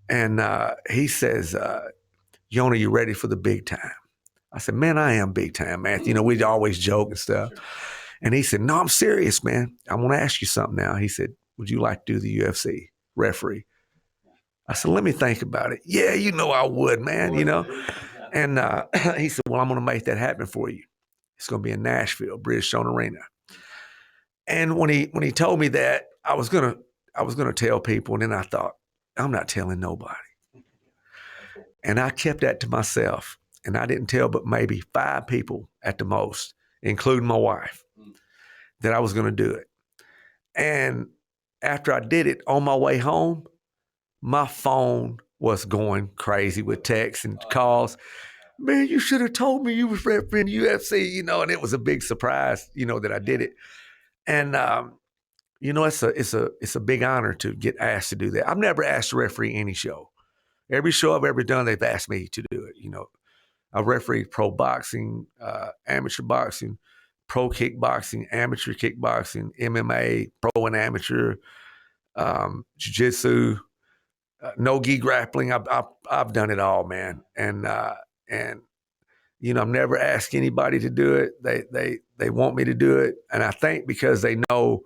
and he says, "Yonah, you ready for the big time?" I said, "Man, I am big time, Anthony." We'd always joke and stuff. Sure. And he said, "No, I'm serious, man. I want to ask you something now." He said, "Would you like to do the UFC referee?" I said, "Let me think about it." "Yeah, I would, man, And he said, "Well, I'm going to make that happen for you. It's going to be in Nashville, British Stone Arena." And when he told me that, I was gonna tell people, and then I thought, I'm not telling nobody. And I kept that to myself, and I didn't tell but maybe 5 people at the most, including my wife, that I was going to do it. And after I did it, on my way home, my phone was going crazy with texts and calls. "Man, you should have told me you was refereeing UFC," and it was a big surprise, that I did it. And it's a big honor to get asked to do that. I've never asked to referee any show. Every show I've ever done, they've asked me to do it. I refereed pro boxing, amateur boxing, pro kickboxing, amateur kickboxing, MMA, pro and amateur, jiu-jitsu, no-gi grappling. I've done it all, man. And I'm never asked anybody to do it. They want me to do it. And I think because they know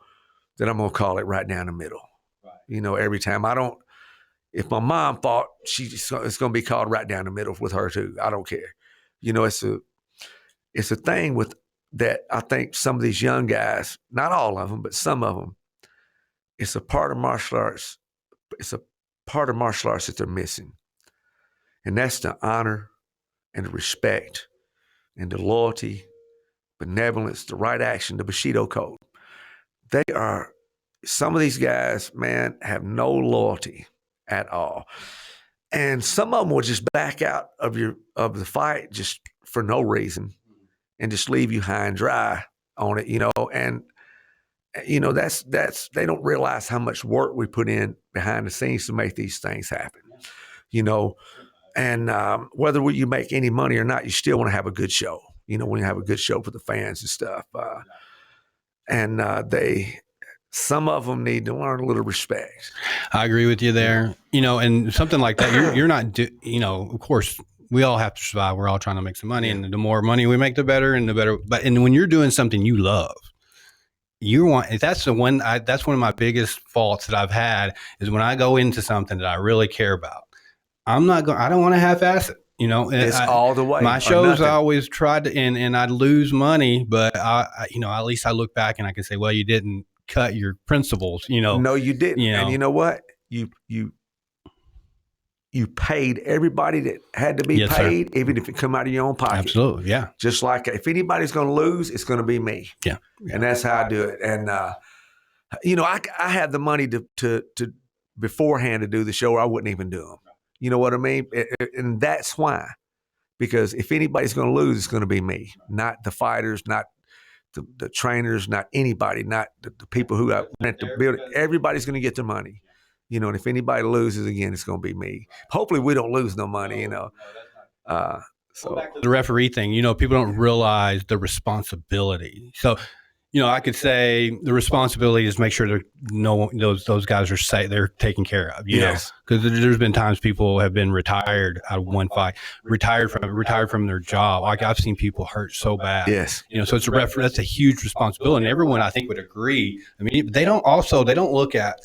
that I'm going to call it right down the middle. Right. Every time. If my mom fought, it's going to be called right down the middle with her too. I don't care. It's a thing with that. I think some of these young guys, not all of them, but some of them, it's a part of martial arts. It's a part of martial arts that they're missing. And that's the honor and the respect and the loyalty, benevolence, the right action, the Bushido code. Some of these guys, man, have no loyalty at all. And some of them will just back out of the fight just for no reason and just leave you high and dry on it, and that's they don't realize how much work we put in behind the scenes to make these things happen, and whether you make any money or not, you still want to have a good show, when you have a good show for the fans and stuff. And some of them need to learn a little respect. I agree with you there. And something like that, you're not, of course, we all have to survive. We're all trying to make some money, and the more money we make, the better, and the better. And when you're doing something you love, that's one of my biggest faults that I've had is when I go into something that I really care about, I don't want to half-ass it. It's all the way. My shows, I always tried to, and I'd lose money, but at least I look back and I can say, well, you didn't cut your principles, No, you didn't. And you know what? You paid everybody that had to be paid, sir. Even if it come out of your own pocket. Absolutely, yeah. Just like if anybody's going to lose, it's going to be me. Yeah. And that's how I do it. And I had the money to beforehand to do the show, or I wouldn't even do them. You know what I mean? And that's why. Because if anybody's going to lose, it's going to be me, not the fighters, not the trainers, not anybody, not the people who rent the building. Everybody's going to get their money. And if anybody loses again, it's going to be me. Hopefully we don't lose no money, So back to the referee thing, people don't realize the responsibility. So, I could say the responsibility is make sure those guys are safe, they're taken care of, yes. Because there's been times people have been retired out of one fight, retired from their job. Like I've seen people hurt so bad. Yes. So it's that's a huge responsibility. And everyone I think would agree. I mean, they don't look at,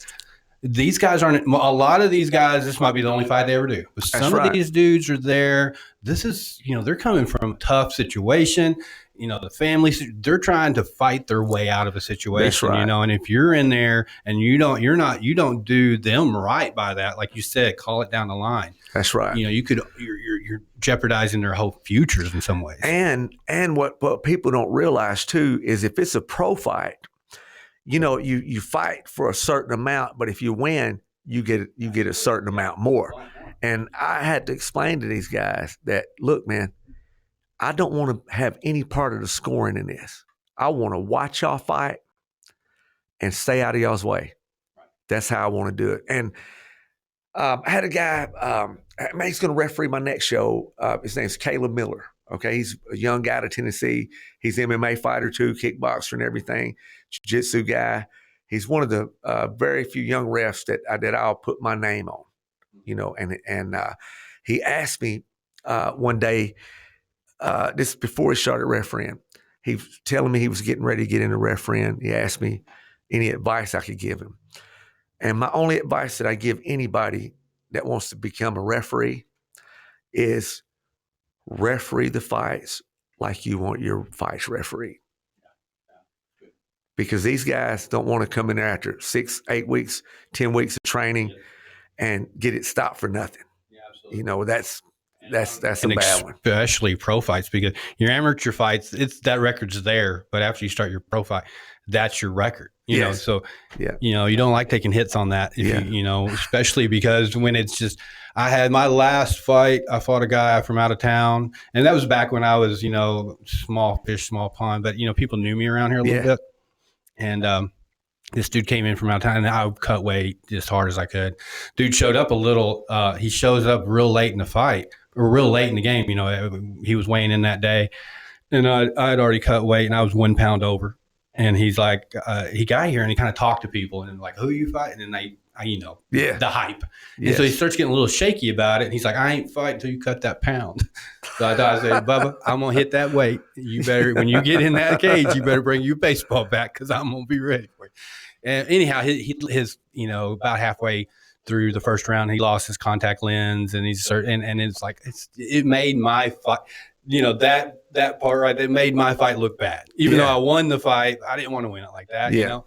these guys aren't, a lot of these guys, this might be the only fight they ever do. But some of these dudes are there. This is, they're coming from a tough situation. The families, they're trying to fight their way out of a situation, That's right. And if you're in there and you don't do them right by that, like you said, call it down the line. That's right. You're jeopardizing their whole futures in some ways. And what people don't realize too is if it's a pro fight, you fight for a certain amount, but if you win, you get a certain amount more. And I had to explain to these guys that, look, man, I don't want to have any part of the scoring in this. I want to watch y'all fight and stay out of y'all's way. That's how I want to do it. And I had a guy, he's going to referee my next show. His name's Caleb Miller. Okay, he's a young guy out of Tennessee. He's an MMA fighter too, kickboxer and everything, jiu-jitsu guy. He's one of the very few young refs that I'll put my name on, And he asked me one day, this before he started refereeing, he was telling me he was getting ready to get into refereeing. He asked me any advice I could give him. And my only advice that I give anybody that wants to become a referee is referee the fights like you want your fights refereed. Because these guys don't want to come in there after 6, 8 weeks, 10 weeks of training and get it stopped for nothing. Yeah, absolutely. That's a bad one. Especially pro fights, because your amateur fights, that record's there, but after you start your pro fight, that's your record. You know, so you don't like taking hits on that. If you especially because when it's just, I had my last fight, I fought a guy from out of town, and that was back when I was, small fish, small pond, but people knew me around here a little bit. And This dude came in from out of town, and I cut weight as hard as I could. Dude showed up a little. He shows up real late in the fight, or real late in the game. You know, he was weighing in that day, and I had already cut weight, and I was 1 pound over. And he's like, he got here, and he kind of talked to people, and like, who are you fighting? And the hype. And so he starts getting a little shaky about it. And he's like, I ain't fighting until you cut that pound. So I said, Bubba, I'm going to hit that weight. You better, when you get in that cage, you better bring your baseball bat because I'm going to be ready for you. And anyhow, his about halfway through the first round, he lost his contact lens, and and it's like, it made my fight, that part right, it made my fight look bad. Even though I won the fight, I didn't want to win it like that, you know?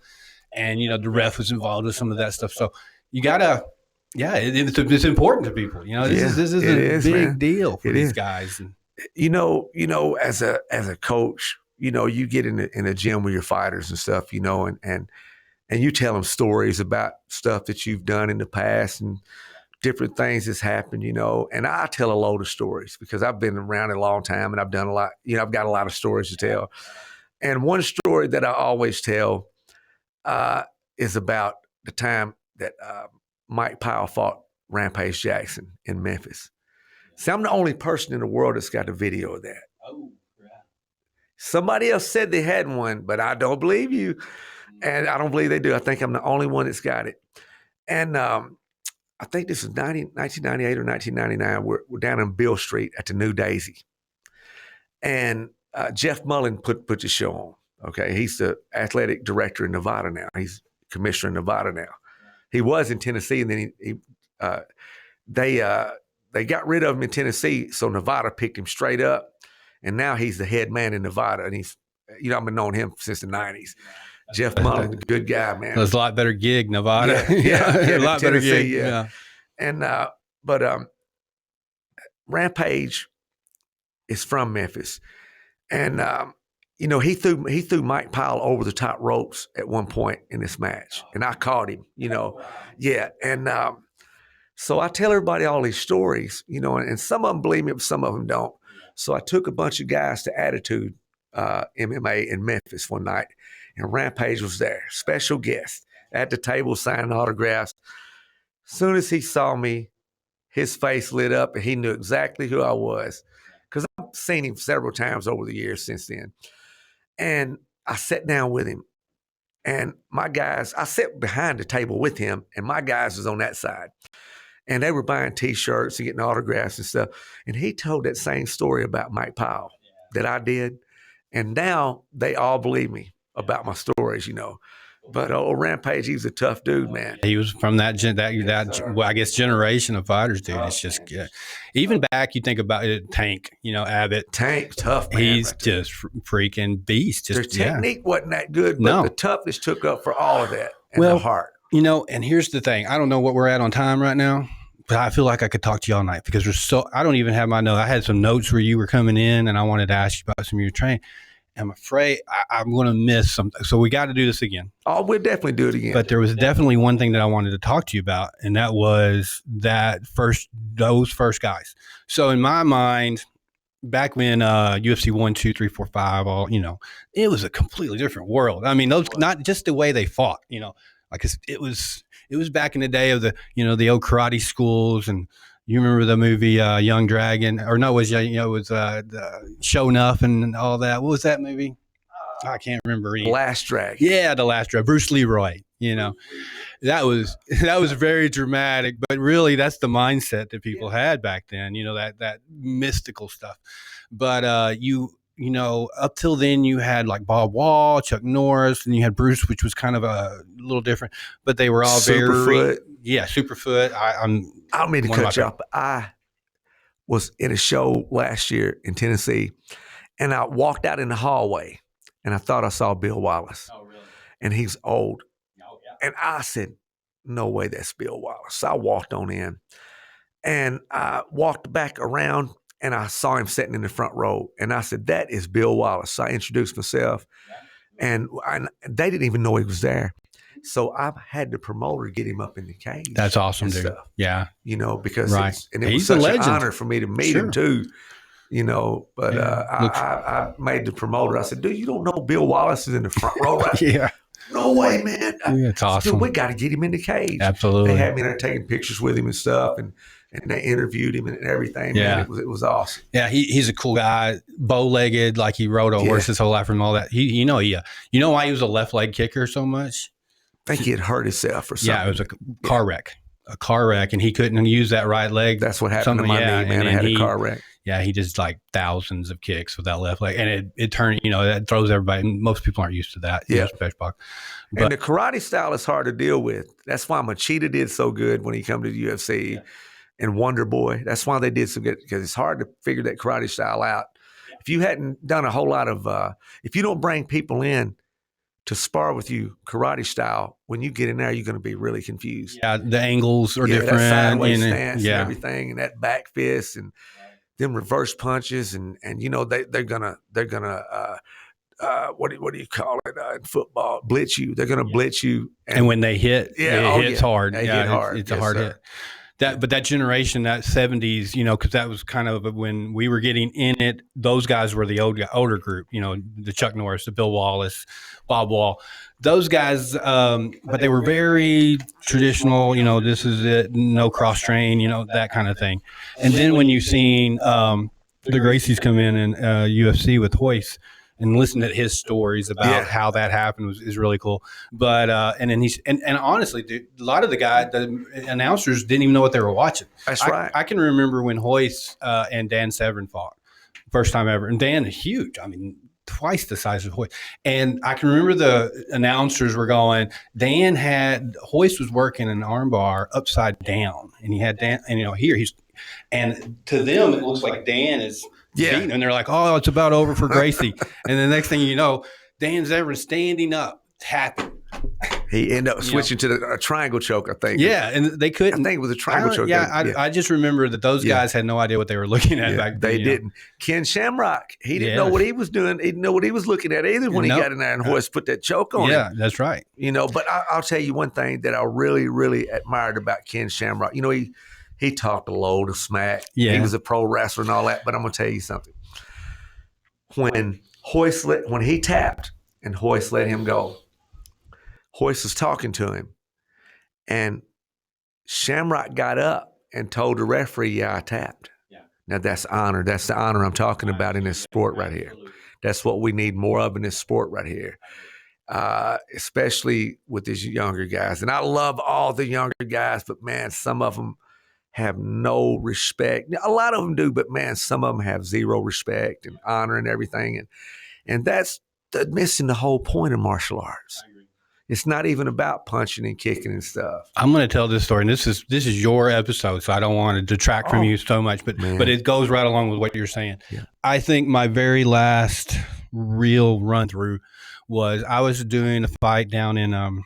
And, the ref was involved with some of that stuff. So you got to, it's important to people. This is a big deal for these guys. And, as a coach, you get in a gym with your fighters and stuff, and you tell them stories about stuff that you've done in the past and different things that's happened, and I tell a load of stories because I've been around a long time and I've done a lot, I've got a lot of stories to tell. And one story that I always tell is about the time that Mike Powell fought Rampage Jackson in Memphis. See, I'm the only person in the world that's got a video of that. oh, right. Somebody else said they had one, but I don't believe you. And I don't believe they do. I think I'm the only one that's got it. And I think this is 1998 or 1999. We're down in Beale Street at the New Daisy. And Jeff Mullen put the show on. Okay, he's the athletic director in Nevada now. He's commissioner in Nevada now. He was in Tennessee, and then they got rid of him in Tennessee, so Nevada picked him straight up, and now he's the head man in Nevada. And he's, I've been knowing him since the 90s. Jeff Mullen, good guy, man. That's a lot better gig, Nevada. Yeah, a lot better gig. Yeah. And but Rampage is from Memphis, and he threw Mike Powell over the top ropes at one point in this match, and I caught him. And so I tell everybody all these stories, and some of them believe me, but some of them don't. So I took a bunch of guys to Attitude MMA in Memphis one night, and Rampage was there, special guest at the table signing autographs. As soon as he saw me, his face lit up, and he knew exactly who I was because I've seen him several times over the years since then. And I sat down with him, and my guys, I sat behind the table with him, and my guys was on that side. And they were buying T-shirts and getting autographs and stuff. And he told that same story about Mike Powell that I did. And now they all believe me about my stories, But old Rampage, he was a tough dude, man. He was from that generation of fighters, dude. It's just even back. You think about it, Tank, Abbott. Tank, tough man. He's just freaking beast. Their technique wasn't that good, but the toughness took up for all of that. And the heart. And here's the thing. I don't know what we're at on time right now, but I feel like I could talk to you all night because I don't even have my notes. I had some notes where you were coming in, and I wanted to ask you about some of your training. I'm afraid I'm going to miss something. So we got to do this again. Oh, we'll definitely do it again. But there was definitely one thing that I wanted to talk to you about, and that was those first guys. So in my mind, back when UFC 1, 2, 3, 4, 5, it was a completely different world. I mean, those not just the way they fought, like it was back in the day of the old karate schools. And you remember the movie Young Dragon, or no, it was the Show Enough and all that. What was that movie? I can't remember. The Last Dragon. Yeah, The Last Dragon. Bruce Leroy. That was very dramatic, but really that's the mindset that people had back then. That mystical stuff. But up till then you had like Bob Wall, Chuck Norris, and you had Bruce, which was kind of a little different, but they were all Superfoot. Superfoot. I don't mean to cut you off, but I was in a show last year in Tennessee, and I walked out in the hallway, and I thought I saw Bill Wallace. Oh, really? And he's old. Oh, yeah. And I said, no way that's Bill Wallace. So I walked on in, and I walked back around, and I saw him sitting in the front row. And I said, that is Bill Wallace. So I introduced myself, and they didn't even know he was there. So I had the promoter get him up in the cage. That's awesome, dude. Stuff, Yeah. Because it He's was such a legend. an honor for me to meet him too. But I made the promoter. I said, dude, you don't know Bill Wallace is in the front row, right? Yeah. No way, man. It's awesome. Dude, we got to get him in the cage. Absolutely. They had me there taking pictures with him and stuff, and they interviewed him and everything. Yeah. Man, it was awesome. Yeah, he's a cool guy, bow-legged, like he rode a horse his whole life and all that. You know why he was a left leg kicker so much? I think he had hurt himself or something. Yeah, it was a car wreck. A car wreck, and he couldn't use that right leg. That's what happened to my knee, man. I had a car wreck. Yeah, he just like thousands of kicks with that left leg, and it turned. That throws everybody. Most people aren't used to that. Yeah, but and the karate style is hard to deal with. That's why Machida did so good when he come to the UFC. Yeah. And Wonder Boy. That's why they did so good, because it's hard to figure that karate style out. Yeah. If you hadn't done a whole lot of, if you don't bring people in to spar with you karate style, when you get in there, you're going to be really confused. Yeah, the angles are different. That sideways stance and everything, and that back fist and them reverse punches, and they're gonna what do you call it in football? Blitz you. They're gonna blitz you, and when they hit, it hits hard. They hit hard. It's a hard hit. But that generation, that 70s, because that was kind of when we were getting in it. Those guys were the older group, the Chuck Norris, the Bill Wallace, Bob Wall. Those guys, but they were very traditional. This is it, no cross train, that kind of thing. And then when you've seen the Gracies come in UFC with Hoist, and listen to his stories about how that happened is really cool. But and then and honestly, dude, a lot of the announcers didn't even know what they were watching. That's right. I can remember when Hoist and Dan Severn fought, first time ever, and Dan is huge. I mean, twice the size of Hoist. And I can remember the announcers were going, Hoist was working an armbar upside down, and he had Dan, and and to them it looks like Dan is. Yeah, and they're like, "Oh, it's about over for Gracie." And the next thing you know, Dan Severn standing up, tapping. He ended up switching to a triangle choke, I think. Yeah, and they couldn't. I think it was a triangle choke. I just remember that those guys had no idea what they were looking at back then. They didn't. Ken Shamrock, he didn't know what he was doing. He didn't know what he was looking at either when he got in there and Hoist put that choke on him. Yeah, that's right. But I'll tell you one thing that I really, really admired about Ken Shamrock. He talked a load of smack. Yeah. He was a pro wrestler and all that. But I'm going to tell you something. When he tapped and Hoist let him go, Hoist was talking to him. And Shamrock got up and told the referee, "Yeah, I tapped." Yeah. Now, that's honor. That's the honor I'm talking about in this sport right here. That's what we need more of in this sport right here. Especially with these younger guys. And I love all the younger guys, but, man, some of them have no respect. A lot of them do, but man, some of them have zero respect and honor and everything. And that's missing the whole point of martial arts. It's not even about punching and kicking and stuff. I'm going to tell this story, and this is your episode, so I don't want to detract from you so much, but it goes right along with what you're saying. Yeah. I think my very last real run through was I was doing a fight down in it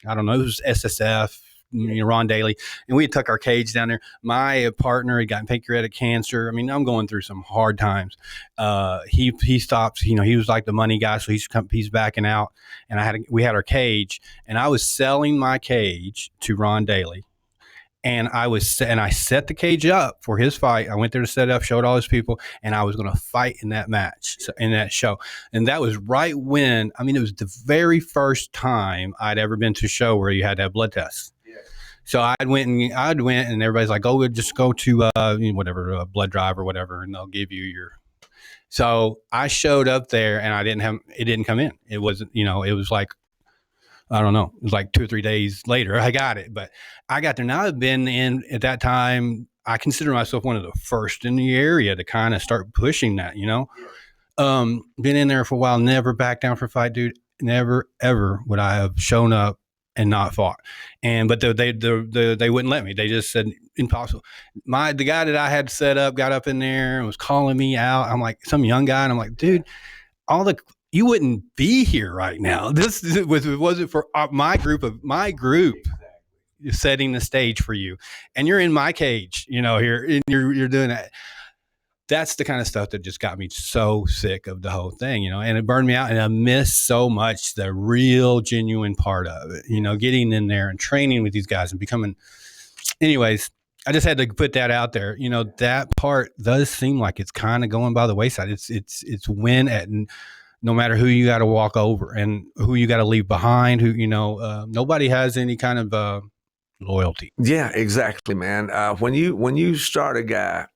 was SSF. Ron Daly, and we had took our cage down there. My partner had gotten pancreatic cancer. I mean, I'm going through some hard times. He stops. He was like the money guy, so he's backing out. And we had our cage, and I was selling my cage to Ron Daly, and I set the cage up for his fight. I went there to set it up, showed all his people, and I was going to fight in that match, in that show. And that was right when it was the very first time I'd ever been to a show where you had to have blood tests. So I'd went and everybody's like, "Oh, just go to whatever blood drive or whatever, and they'll give you your." So I showed up there and it didn't come in. It wasn't, it was like, I don't know, it was like 2 or 3 days later I got it, but I got there. Now I've been in at that time. I consider myself one of the first in the area to kind of start pushing that. Been in there for a while, never backed down for a fight, dude. Never ever would I have shown up and not fought. But they wouldn't let me. They just said impossible. The guy that I had set up got up in there and was calling me out. I'm like, some young guy, and I'm like, dude, you wouldn't be here right now. This wasn't for my group setting the stage for you, and you're in my cage, here, and you're doing that. That's the kind of stuff that just got me so sick of the whole thing, and it burned me out. And I missed so much the real, genuine part of it, getting in there and training with these guys and becoming. Anyways, I just had to put that out there. That part does seem like it's kind of going by the wayside. It's when at no matter who you got to walk over and who you got to leave behind, nobody has any kind of loyalty. Yeah, exactly, man. When you start a guy,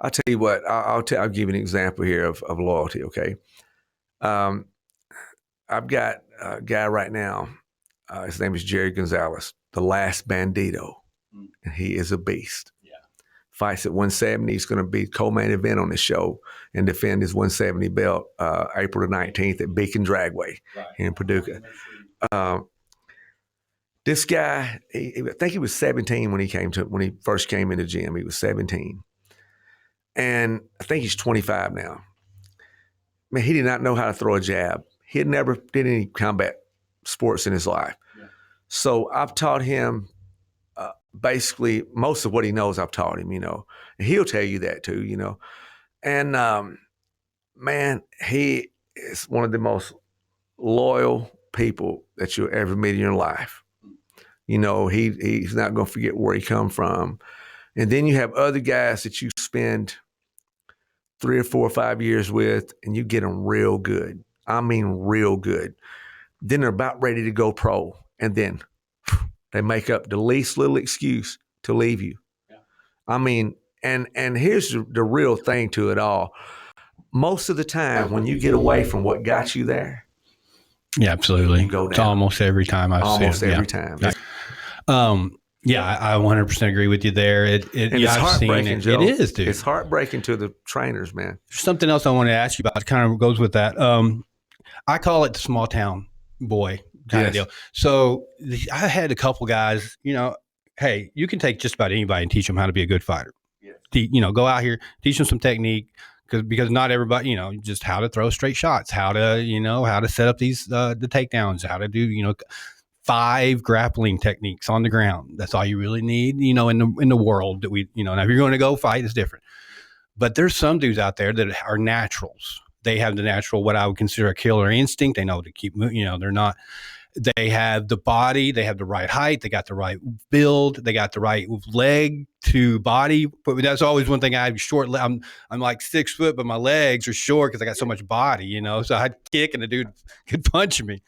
I'll tell you what, I'll give you an example here of loyalty, okay? I've got a guy right now, his name is Jerry Gonzalez, the last bandito. And he is a beast. Fights at 170. He's going to be co-main event on the show and defend his 170 belt April the 19th at Beacon Dragway here in Paducah. This guy, I think he was 17 when he first came in the gym. He was 17. And I think he's 25 now. Man, he did not know how to throw a jab. He had never did any combat sports in his life. Yeah. So I've taught him basically most of what he knows. I've taught him, and he'll tell you that too, and man, he is one of the most loyal people that you'll ever meet in your life. He's not going to forget where he come from. And then you have other guys that you spend 3 or 4 or 5 years with, and you get them real good. I mean, real good. Then they're about ready to go pro, and then they make up the least little excuse to leave you. Yeah. I mean, and here's the real thing to it all. Most of the time, when you get away from what got you there, yeah, absolutely, you go down. It's almost every time I've seen it. Almost every time. Yeah, I 100% agree with you there. It's heartbreaking, Joe. It is, dude. It's heartbreaking to the trainers, man. Something else I wanted to ask you about kind of goes with that. I call it the small town boy kind of deal. So I had a couple guys, hey, you can take just about anybody and teach them how to be a good fighter. Yes. Go out here, teach them some technique, because not everybody, just how to throw straight shots, how to set up these the takedowns, how to do 5 grappling techniques on the ground. That's all you really need, in the world that we, now if you're going to go fight, it's different. But there's some dudes out there that are naturals. They have the natural, what I would consider a killer instinct. They know to keep moving, they have the body, they have the right height, they got the right build, they got the right leg to body. But that's always one thing. I have short, I'm like 6 foot, but my legs are short because I got so much body, so I'd kick and the dude could punch me.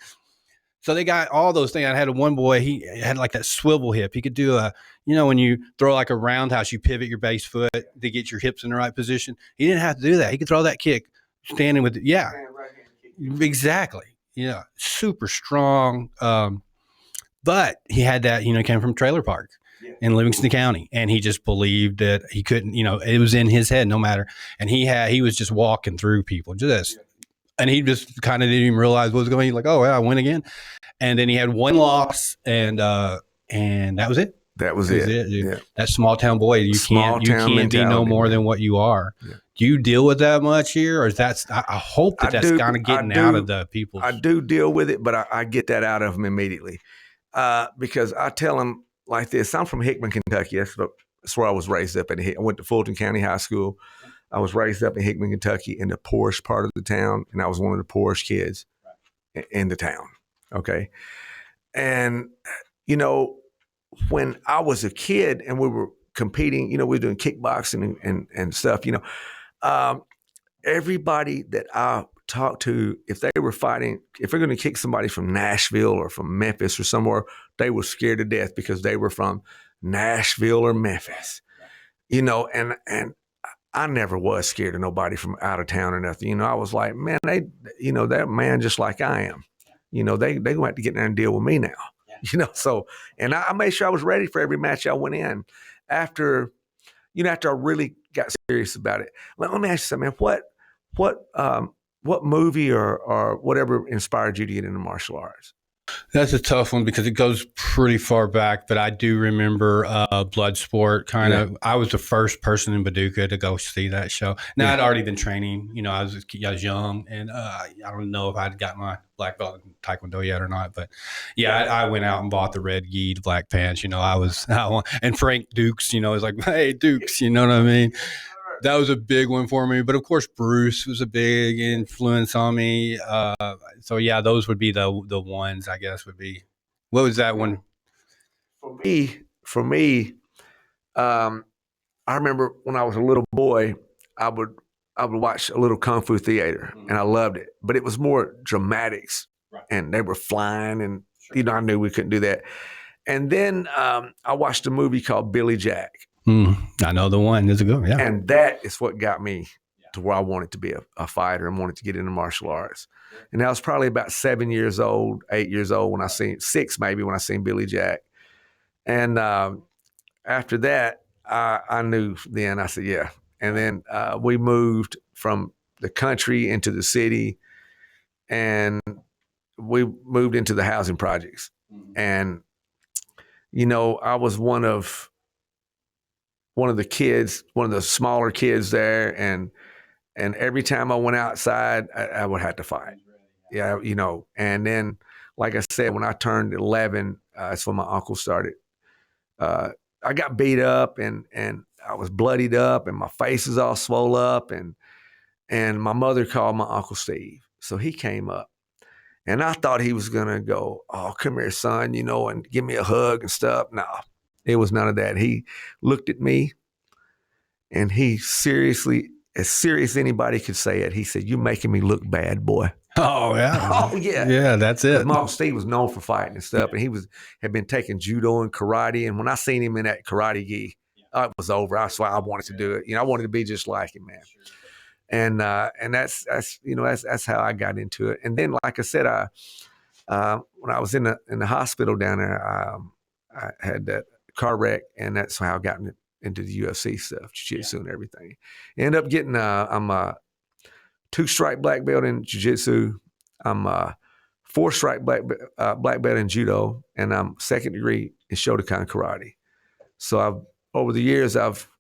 So they got all those things. I had one boy, he had like that swivel hip. He could do when you throw like a roundhouse, you pivot your base foot to get your hips in the right position. He didn't have to do that. He could throw that kick standing with it. Yeah, exactly. Yeah, super strong. But he had that, came from trailer park in Livingston County, and he just believed that he couldn't, it was in his head no matter. And he was just walking through people, and he just kind of didn't even realize what was going on. He's like, oh, yeah, I win again. And then he had one loss, and that was it. That was it. Dude. Yeah. That small town boy, you can't be no more than what you are. Yeah. Do you deal with that much here, or is that? I hope that's kind of getting out of the people. I do deal with it, but I get that out of them immediately because I tell them like this. I'm from Hickman, Kentucky. That's where I was raised up. I went to Fulton County High School. I was raised up in Hickman, Kentucky, in the poorest part of the town, and I was one of the poorest kids in the town. Okay, and when I was a kid and we were competing, we were doing kickboxing and stuff. Everybody that I talked to, if they were fighting, if they're going to kick somebody from Nashville or from Memphis or somewhere, they were scared to death because they were from Nashville or Memphis. And I never was scared of nobody from out of town or nothing. I was like, man, that man just like I am. They going to have to get there and deal with me now. So, and I made sure I was ready for every match I went in. After I really got serious about it. Let me ask you something, man. What movie or whatever inspired you to get into martial arts? That's a tough one because it goes pretty far back, but I do remember Bloodsport kind of. I was the first person in Paducah to go see that show. Now, I'd already been training. I was young, and I don't know if I'd got my black belt in Taekwondo yet or not, but I went out and bought the red gi, the black pants. And Frank Dukes, was like, hey, Dukes, you know what I mean? That was a big one for me. But, of course, Bruce was a big influence on me. Those would be the ones, I guess, would be. What was that one? For me, I remember when I was a little boy, I would I would watch a little Kung Fu theater, and I loved it. But it was more dramatics, and they were flying, and I knew we couldn't do that. And then I watched a movie called Billy Jack. I know the one. It's a good one, yeah. And that is what got me to where I wanted to be a fighter and wanted to get into martial arts. And I was probably about 8 years old when I seen, 6 maybe, when I seen Billy Jack. And after that, I knew then, I said, yeah. And then we moved from the country into the city, and we moved into the housing projects. And, I was one of the kids, one of the smaller kids there. And every time I went outside, I would have to fight. Yeah, And then, like I said, when I turned 11, that's when my uncle started. I got beat up, and I was bloodied up, and my face is all swole up, and my mother called my Uncle Steve. So he came up, and I thought he was gonna go, "Oh, come here, son," and give me a hug and stuff. No, it was none of that. He looked at me, and he seriously, as serious as anybody could say it, he said, "You're making me look bad, boy." Oh, yeah. Oh, yeah. Yeah, that's it. My Uncle Steve was known for fighting and stuff, and he had been taking Judo and Karate. And when I seen him in that karate gi, it was over. I swear I wanted to do it. I wanted to be just like him, man. And that's how I got into it. And then, like I said, when I was in the hospital down there, I had that car wreck, and that's how I got into the UFC stuff, jiu-jitsu and everything. Ended up getting I'm a 2-stripe black belt in jiu-jitsu. I'm a 4-stripe black belt in judo, and I'm 2nd degree in Shotokan Karate. So over the years, I've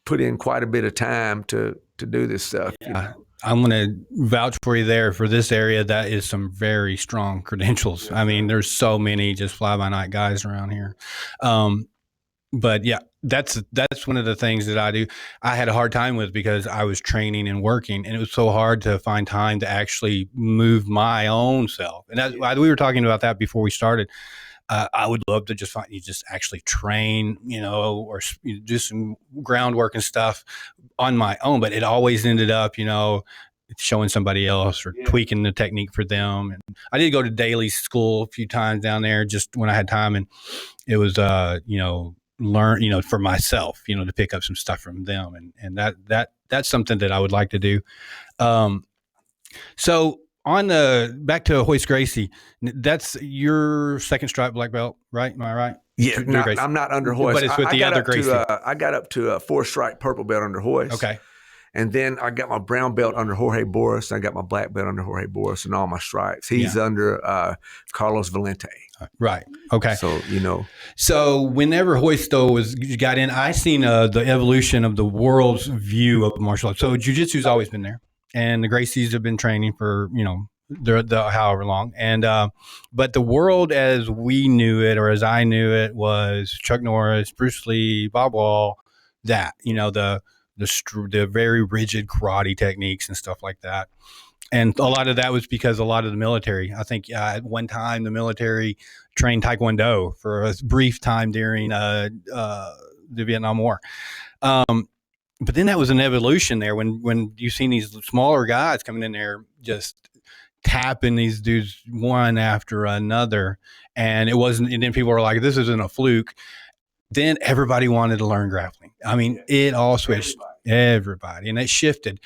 put in quite a bit of time to do this stuff. Yeah. I'm going to vouch for you there for this area. That is some very strong credentials. I mean, there's so many just fly-by-night guys around here. But yeah, that's one of the things that I do. I had a hard time with because I was training and working, and it was so hard to find time to actually move my own self. And we were talking about that before we started. I would love to just find you just actually train, or do some groundwork and stuff on my own. But it always ended up, showing somebody else or tweaking the technique for them. And I did go to daily school a few times down there just when I had time, and it was, learn, for myself, to pick up some stuff from them. And that's something that I would like to do. So on back to Hoist Gracie, that's your 2nd stripe black belt, right? Am I right? Yeah, I'm not under Hoist. But it's with the other Gracie. I got up to a 4-stripe purple belt under Hoist. Okay. And then I got my brown belt under Jorge Boris. I got my black belt under Jorge Boris and all my stripes. He's under Carlos Valente. Right. Okay. So, So whenever Hoisto got in, I seen the evolution of the world's view of martial arts. So jiu-jitsu's always been there, and the Gracies have been training for, the however long. And but the world as we knew it, or as I knew it, was Chuck Norris, Bruce Lee, Bob Wall, that, the very rigid karate techniques and stuff like that. And a lot of that was because a lot of the military, I think at one time the military trained Taekwondo for a brief time during the Vietnam War. But then that was an evolution there when you've seen these smaller guys coming in there just tapping these dudes one after another. And then people were like, this isn't a fluke. Then everybody wanted to learn grappling. I mean, it all switched. Everybody. And it shifted.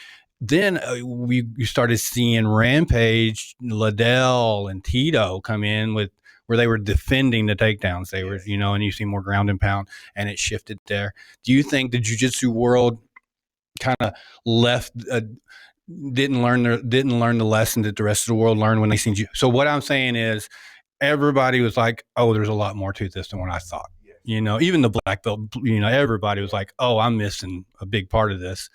Then you started seeing Rampage, Liddell, and Tito come in where they were defending the takedowns. They were, and you see more ground and pound, and it shifted there. Do you think the jiu-jitsu world kind of left, didn't learn the lesson that the rest of the world learned when they seen you? So what I'm saying is, everybody was like, "Oh, there's a lot more to this than what I thought." Even the black belt, everybody was like, "Oh, I'm missing a big part of this."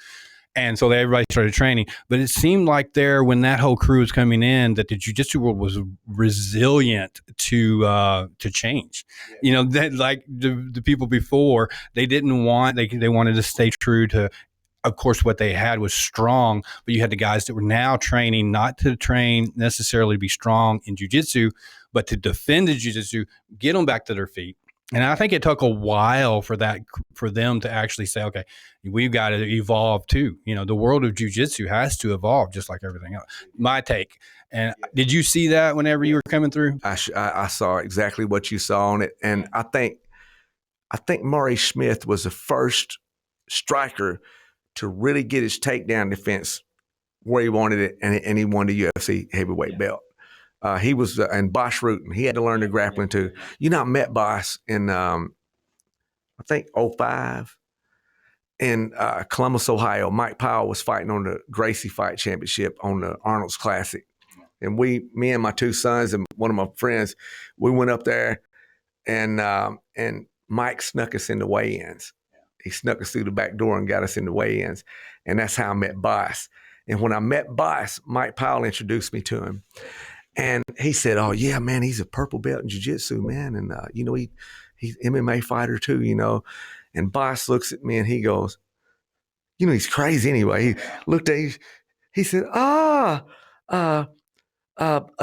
And so everybody started training. But it seemed like when that whole crew was coming in, that the jiu-jitsu world was resilient to change. That like the people before, they wanted to stay true to, of course, what they had was strong. But you had the guys that were now training not to train necessarily to be strong in jiu-jitsu, but to defend the jiu-jitsu, get them back to their feet, And I think it took a while for them to actually say, okay, we've got to evolve too. The world of jiu-jitsu has to evolve just like everything else. My take. And did you see that whenever you were coming through? I saw exactly what you saw on it. And I think Murray Smith was the first striker to really get his takedown defense where he wanted it, and he won the UFC heavyweight belt. He was and Bosch Rutan. He had to learn the grappling too. I met Bosch in I think 2005 in Columbus, Ohio. Mike Powell was fighting on the Gracie Fight Championship on the Arnold's Classic, and me and my two sons and one of my friends, we went up there, and Mike snuck us in the weigh-ins. He snuck us through the back door and got us in the weigh-ins, and that's how I met Bosch. And when I met Bosch, Mike Powell introduced me to him. And he said, "Oh yeah, man, he's a purple belt in jiu-jitsu, man, and he's MMA fighter too, And Boss looks at me and he goes, he's crazy anyway. He looked at he said, a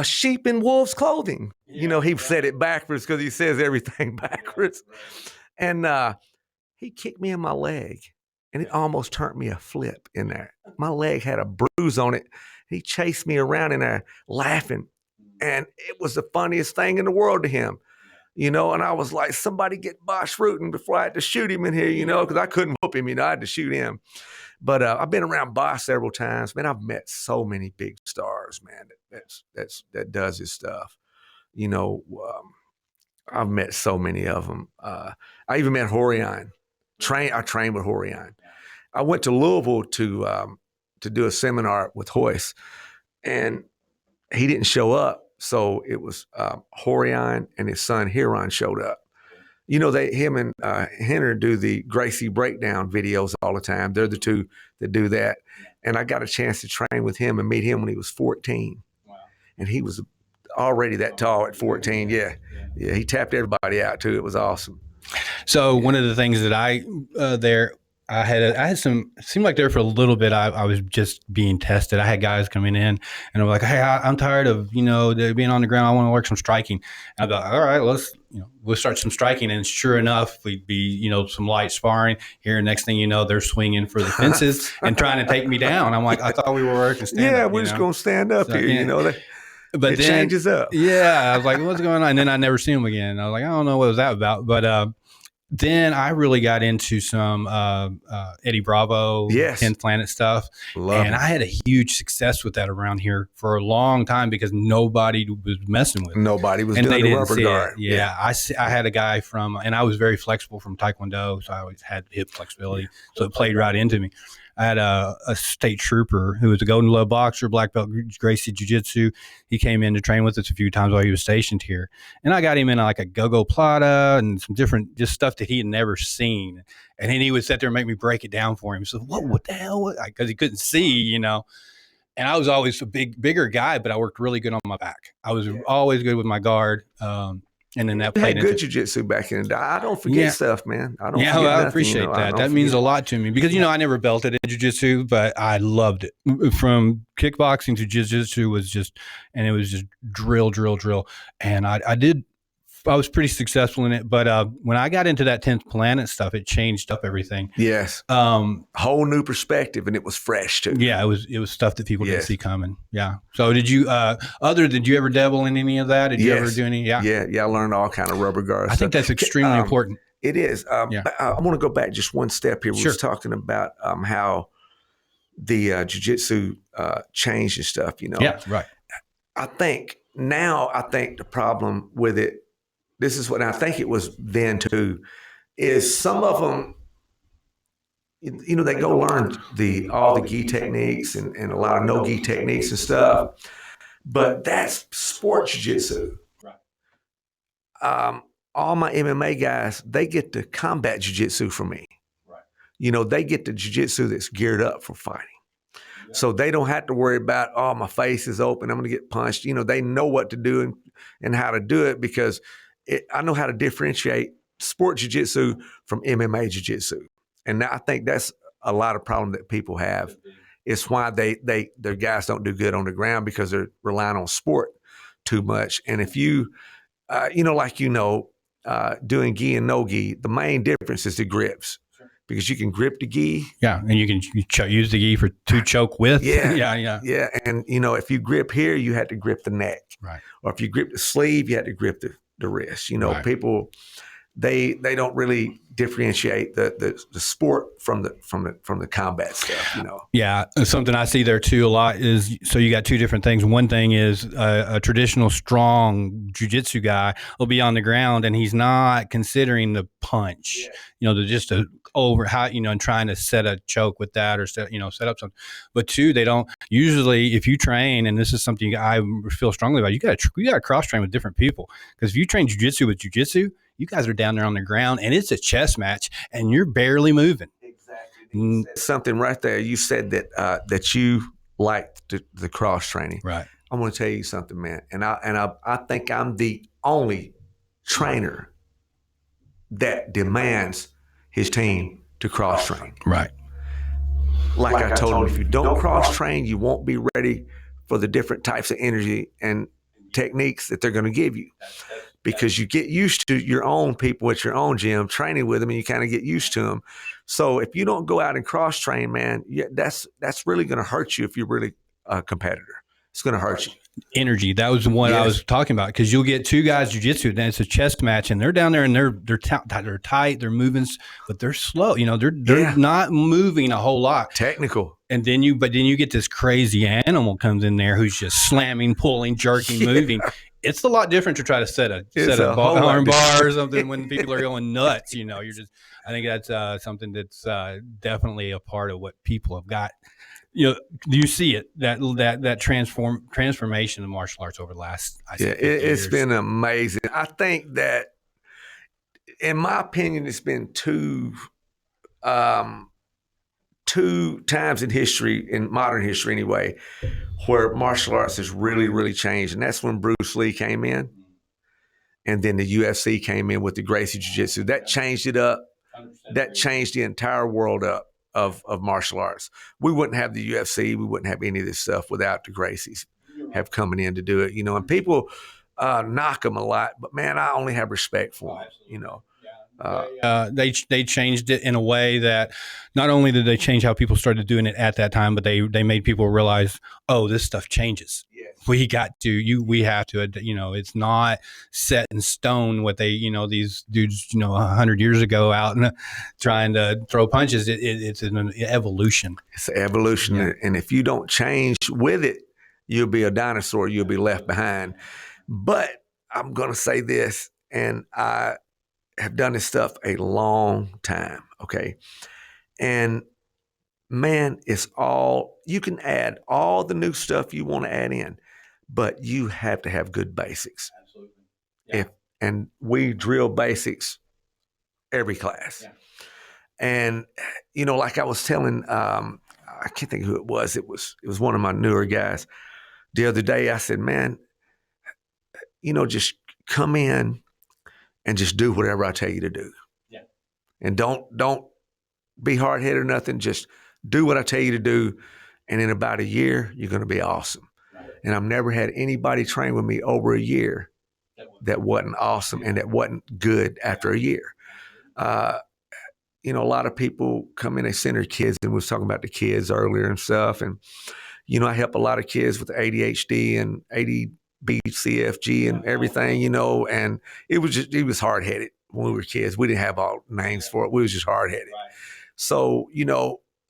sheep in wolf's clothing. He said it backwards because he says everything backwards. And he kicked me in my leg, and it almost turned me a flip in there. My leg had a bruise on it. He chased me around in there laughing. And it was the funniest thing in the world to him, and I was like, somebody get Bosch Rutan before I had to shoot him in here, because I couldn't whoop him, I had to shoot him. But I've been around Bosch several times, man. I've met so many big stars, man, that does this stuff. I've met so many of them. I even met Horion. I trained with Horion. I went to Louisville to do a seminar with Hoist, and he didn't show up. So it was Horion and his son Hiron showed up. Him and Henner do the Gracie breakdown videos all the time. They're the two that do that. And I got a chance to train with him and meet him when he was 14. Wow. And he was already that tall at 14. Yeah, he tapped everybody out too. It was awesome. So one of the things that I had some, it seemed like there for a little bit, I was just being tested. I had guys coming in and I'm like, hey, I'm tired of, being on the ground. I want to work some striking. And I thought, all right, we'll start some striking. And sure enough, we'd be, some light sparring here. Next thing you know, they're swinging for the fences and trying to take me down. I'm like, I thought we were working stand up. Yeah, we're just going to stand up here, But it changes up. Yeah. I was like, what's going on? And then I never see them again. I was like, I don't know what was that about. But, then I really got into some Eddie Bravo, 10th Planet stuff. And I had a huge success with that around here for a long time because nobody was messing with it. Nobody was doing the rubber guard. Yeah. I had a guy and I was very flexible from Taekwondo, so I always had hip flexibility. So it played right into me. I had a state trooper who was a golden glove boxer, black belt, Gracie Jiu-jitsu. He came in to train with us a few times while he was stationed here. And I got him in like a go-go plata and some different just stuff that he had never seen. And then he would sit there and make me break it down for him. So what the hell? Because he couldn't see, And I was always a bigger guy, but I worked really good on my back. I was always good with my guard. And then that played into good jiu-jitsu back in the day. I don't forget stuff, man. I don't forget I nothing, appreciate that. That means a lot to me because, I never belted in jiu-jitsu, but I loved it. From kickboxing to jiu-jitsu was just drill. And I was pretty successful in it. But when I got into that 10th Planet stuff, it changed up everything. Yes. Whole new perspective, and it was fresh too. Yeah, it was stuff that people didn't see coming. Yeah. So did you did you ever dabble in any of that? Did you ever do any? Yeah. Yeah, I learned all kind of rubber guards. I think that's extremely important. It is. I want to go back just one step here. We was talking about how the jiu-jitsu changed and stuff, Yeah, right. I think the problem with it, this is what I think it was then too, is some of them, they go learn all the gi techniques and a lot of no gi techniques and stuff, but that's sports jiu-jitsu. Right. All my MMA guys, they get the combat jiu-jitsu from me. Right. They get the jiu-jitsu that's geared up for fighting. Yeah. So they don't have to worry about, my face is open, I'm going to get punched. They know what to do and how to do it because I know how to differentiate sport jiu-jitsu from MMA jiu-jitsu. And I think that's a lot of problem that people have. It's why their guys don't do good on the ground because they're relying on sport too much. And if you, doing gi and no gi, the main difference is the grips. Because you can grip the gi. Yeah, and you can use the gi to choke with. Yeah. Yeah. And, if you grip here, you had to grip the neck. Right. Or if you grip the sleeve, you had to grip the wrist. Right. People, they don't really differentiate the sport from the combat stuff, Yeah, something I see there too a lot is, so you got two different things. One thing is a traditional strong jiu-jitsu guy will be on the ground and he's not considering the punch, just a over how, and trying to set a choke with that or set up something. But two, they don't usually, if you train, and this is something I feel strongly about, you got to cross train with different people, because if you train jiu-jitsu with jiu-jitsu, you guys are down there on the ground and it's a chess match and you're barely moving. Exactly. Something right there. You said that you liked the cross training. Right. I'm going to tell you something, man. And I think I'm the only trainer that demands his team to cross train. Right. Like I told him, if you don't cross train, you won't be ready for the different types of energy and techniques that they're going to give you. Because you get used to your own people at your own gym, training with them, and you kind of get used to them. So if you don't go out and cross train, man, that's really going to hurt you if you're really a competitor. It's going to hurt you. Energy. That was the one I was talking about, because you'll get two guys jiu-jitsu, and it's a chess match, and they're down there and they're tight, they're moving, but they're slow. They're not moving a whole lot. Technical. And then you get this crazy animal comes in there who's just slamming, pulling, jerking, moving. It's a lot different to try to set a arm bar or something when people are going nuts. I think that's something that's definitely a part of what people have got. Do you see it, that transformation of martial arts over the last? It's been amazing. I think that, in my opinion, it's been two times in history, in modern history anyway, where martial arts has really, really changed. And that's when Bruce Lee came in, and then the UFC came in with the Gracie Jiu-jitsu. That changed it up. That changed the entire world up of martial arts. We wouldn't have the UFC. We wouldn't have any of this stuff without the Gracies have coming in to do it. And people knock them a lot, but man, I only have respect for them. They changed it in a way that not only did they change how people started doing it at that time, but they made people realize, oh, this stuff changes. Yes. We have to, it's not set in stone what these dudes, 100 years ago out and trying to throw punches. It's an evolution. It's an evolution. Yeah. And if you don't change with it, you'll be a dinosaur. You'll be left behind. But I'm going to say this, and I have done this stuff a long time, okay? And man, you can add all the new stuff you want to add in, but you have to have good basics. Absolutely. Yeah. And we drill basics every class. Yeah. And, like I was telling, I can't think who it was. It was one of my newer guys. The other day I said, man, just come in and just do whatever I tell you to do. Yeah. And don't be hard-headed or nothing. Just do what I tell you to do. And in about a year, you're going to be awesome. Right. And I've never had anybody train with me over a year that wasn't awesome and that wasn't good after a year. A lot of people come in, they send their kids, and we was talking about the kids earlier and stuff. And, I help a lot of kids with ADHD and ADBCFG and everything, and it was hard-headed when we were kids. We didn't have all names for it. We was just hard-headed. Right. So,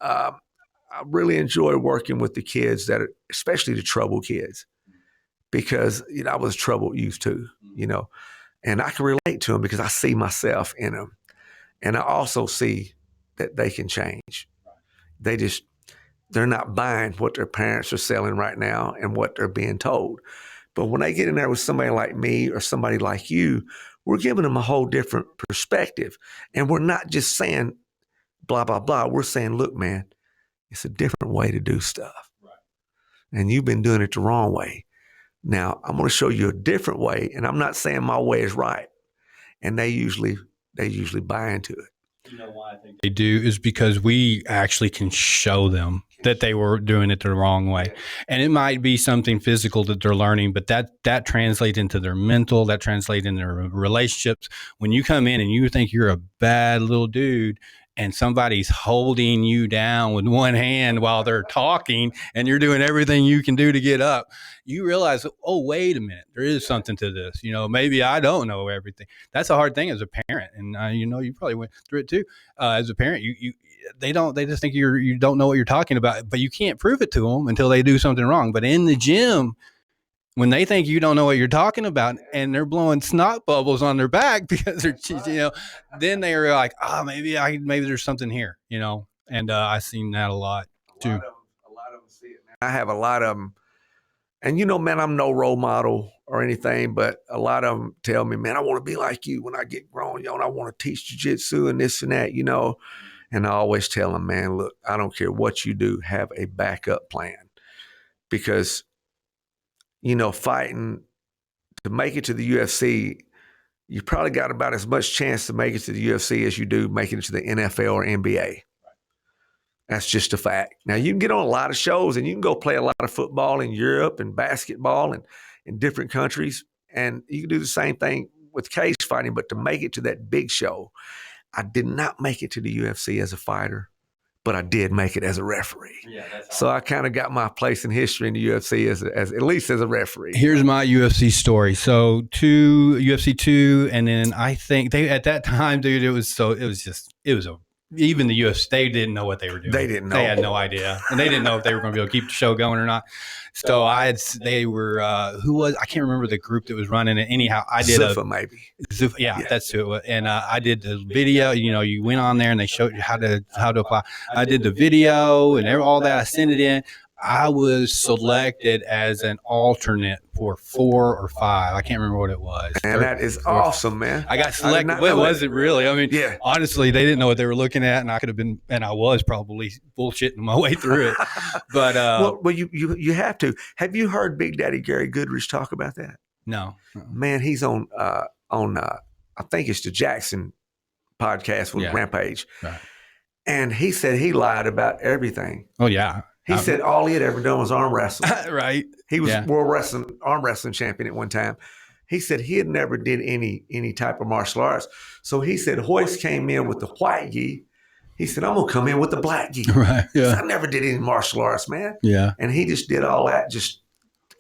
I really enjoy working with the kids especially the troubled kids, because, I was a troubled youth too, and I can relate to them because I see myself in them. And I also see that they can change. They're not buying what their parents are selling right now and what they're being told. But when they get in there with somebody like me or somebody like you, we're giving them a whole different perspective. And we're not just saying blah, blah, blah. We're saying, look, man, it's a different way to do stuff. Right. And you've been doing it the wrong way. Now, I'm going to show you a different way. And I'm not saying my way is right. And they usually buy into it. Why I think they do is because we actually can show them that they were doing it the wrong way. And it might be something physical that they're learning, but that translates into their mental, that translates into their relationships. When you come in and you think you're a bad little dude and somebody's holding you down with one hand while they're talking and you're doing everything you can do to get up, you realize, oh, wait a minute, there is something to this. Maybe I don't know everything. That's a hard thing as a parent. And, you probably went through it too. As a parent, they just think you don't know what you're talking about, but you can't prove it to them until they do something wrong. But in the gym, when they think you don't know what you're talking about and they're blowing snot bubbles on their back because they're, then they're like, maybe there's something here, and I've seen that a lot too. A lot of them see it. I have a lot of them. And, man, I'm no role model or anything, but a lot of them tell me, man, I want to be like you when I get grown, and I want to teach jiu-jitsu and this and that, And I always tell them, man, look, I don't care what you do, have a backup plan. Because, fighting to make it to the UFC, you probably got about as much chance to make it to the UFC as you do making it to the NFL or NBA. That's just a fact. Now, you can get on a lot of shows and you can go play a lot of football in Europe and basketball and in different countries. And you can do the same thing with cage fighting, but to make it to that big show, I did not make it to the UFC as a fighter, but I did make it as a referee. Yeah, so I kind of got my place in history in the UFC as at least as a referee. Here's my UFC story. So UFC 2, and then I think they at that time, dude, even the UFC, they didn't know what they were doing. They didn't know. They had no idea. And they didn't know if they were going to be able to keep the show going or not. So I can't remember the group that was running it. Anyhow, I did maybe. Yeah, that's who it was. And I did the video, you went on there and they showed you how to apply. I did the video and all that. I sent it in. I was selected as an alternate for 4 or 5. I can't remember what it was. And that is awesome, man. I got selected. Well, it wasn't really. I mean, honestly, they didn't know what they were looking at, and I could have been, and I was probably bullshitting my way through it. But well, you have to. Have you heard Big Daddy Gary Goodrich talk about that? No. Man, he's on I think it's the Jackson podcast with Rampage, right. And he said he lied about everything. Oh yeah. He said all he had ever done was arm wrestle. Right. He was world arm wrestling champion at one time. He said he had never did any type of martial arts. So he said Hoist came in with the white gi. He said, I'm going to come in with the black gi. Right. Yeah. I never did any martial arts, man. Yeah. And he just did all that just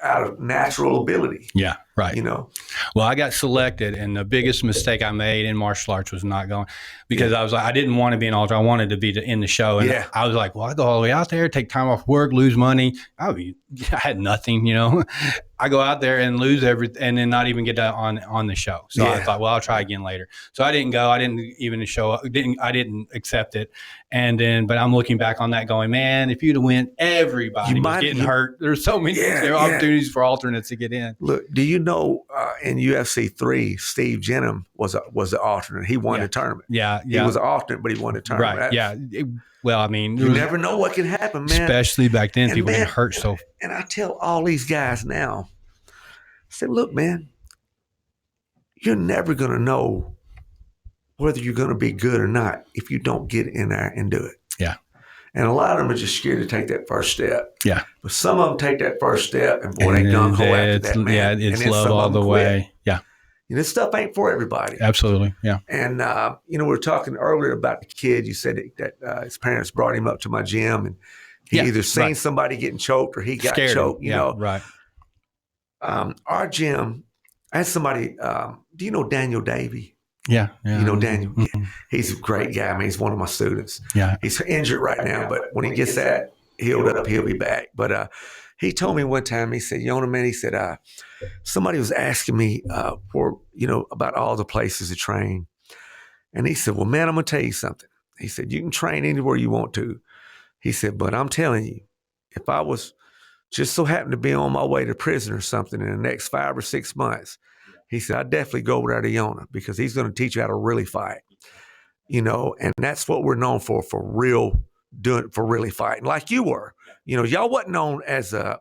out of natural ability. Yeah. Right. Well, I got selected, and the biggest mistake I made in martial arts was not going, because I was like, I didn't want to be an alternate. I wanted to be in the show. And I was like, well, I go all the way out there, take time off work, lose money. I had nothing, I go out there and lose everything, and then not even get on the show. So I thought, well, I'll try again later. So I didn't go. I didn't even show up. I didn't accept it. And then, but I'm looking back on that going, man, if you'd have went, everybody was getting hurt. There's so many opportunities for alternates to get in. Look, do you know in UFC 3, Steve Jenham was the alternate. He won the tournament. Yeah. He was an alternate, but he won the tournament. Right. Yeah. Well, I mean, you never know what can happen, man. Especially back then, people get hurt so. And I tell all these guys now, I said, look, man, you're never going to know whether you're going to be good or not if you don't get in there and do it. Yeah. And a lot of them are just scared to take that first step. Yeah. But some of them take that first step and boy, they gung ho after that, man. Yeah, it's love all the way. Yeah. This stuff ain't for everybody. Absolutely. Yeah. And, we were talking earlier about the kid. You said that his parents brought him up to my gym and he either seen somebody getting choked or he got choked, you know. Right. Our gym, I had somebody, do you know Daniel Davey? Yeah. You know Daniel? Mm-hmm. He's a great guy. I mean, he's one of my students. Yeah. He's injured right now, but when he gets that healed up, he'll be back. But he told me one time, he said, Yonah, man, he said, somebody was asking me about all the places to train. And he said, well, man, I'm going to tell you something. He said, you can train anywhere you want to. He said, but I'm telling you, if I was just so happened to be on my way to prison or something in the next 5 or 6 months, he said, I'd definitely go over there to Yonah because he's going to teach you how to really fight, and that's what we're known for really fighting like you were. Y'all wasn't known as a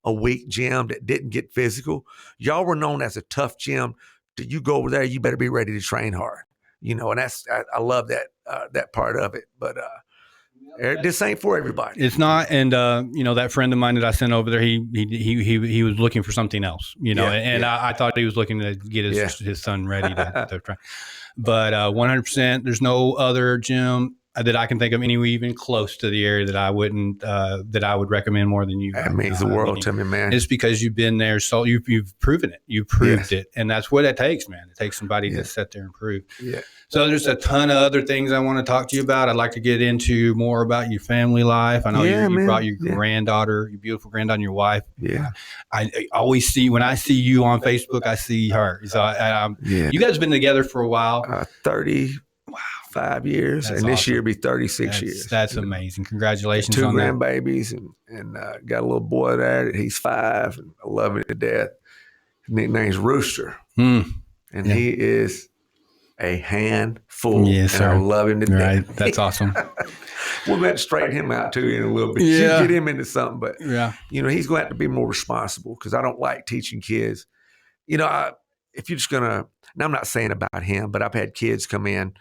weak gym that didn't get physical. Y'all were known as a tough gym. You go over there, you better be ready to train hard, and that's, I love that part of it. But This ain't for everybody. It's not. And, that friend of mine that I sent over there, he was looking for something else, I thought he was looking to get his son ready to try. But 100%, there's no other gym that I can think of anywhere even close to the area that I would recommend more than you. That means the world to me, man. It's because you've been there, so you've proven it. You proved it, and that's what it takes, man. It takes somebody to sit there and prove. Yeah. So there's a ton of other things I want to talk to you about. I'd like to get into more about your family life. I know you brought your granddaughter, your beautiful granddaughter, and your wife. Yeah. I always see, when I see you on Facebook, I see her. So you guys have been together for a while. 35 years, and this year be 36 years. That's amazing. Congratulations 2 on grandbabies, and got a little boy there. He's 5, and I love him to death. His nickname's Rooster, and he is a handful. Yes, sir. And I love him to death. That's awesome. We're going to straighten him out too in a little bit. Yeah. Get him into something, but he's going to have to be more responsible, because I don't like teaching kids. If you're just gonna, and I'm not saying about him, but I've had kids come in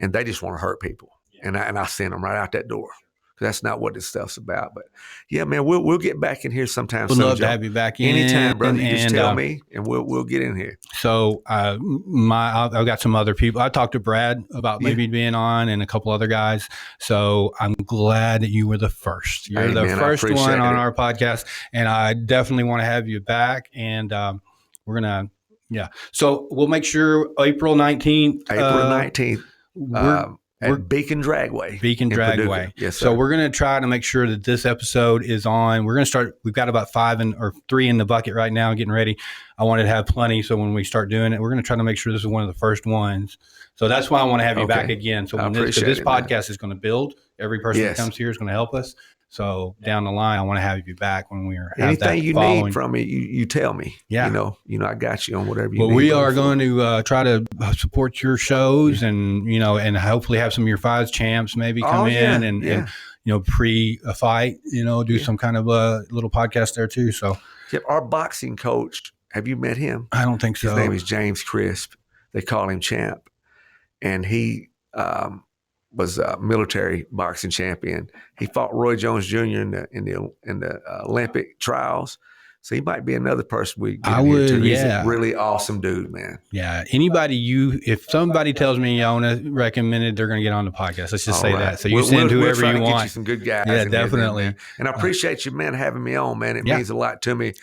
and they just want to hurt people, and I send them right out that door. That's not what this stuff's about. But yeah, man, we'll get back in here sometime. We'd love to have you back in anytime, brother. You just tell me, and we'll get in here. So I've got some other people. I talked to Brad about maybe being on, and a couple other guys. So I'm glad that you were the first. You're the first one on our podcast, and I definitely want to have you back. And we're gonna So we'll make sure April 19th. At Beacon Dragway. Beacon Dragway. Yes, sir. So we're going to try to make sure that this episode is on. We're going to start. We've got about 3 in the bucket right now, getting ready. I wanted to have plenty, so when we start doing it, we're going to try to make sure this is one of the first ones. So that's why I want to have you back again. So when this podcast is going to build, every person that comes here is going to help us. So down the line, I want to have you back when we're anything you need from me. You tell me. Yeah, I got you on whatever you need. Well, we are going to try to support your shows, and and hopefully have some of your fights champs maybe come in and pre a fight, do some kind of a little podcast there too. So our boxing coach, have you met him? I don't think so. His name is James Crisp. They call him Champ, and he was a military boxing champion. He fought Roy Jones Jr. in the Olympic trials. So he might be another person we get here too. He's a really awesome dude, man. Yeah. If somebody tells me Yonah recommended, they're going to get on the podcast. Let's just say that. So you send whoever you want. Get you some good guys. Yeah, definitely. And I appreciate you, man, having me on, man. It means a lot to me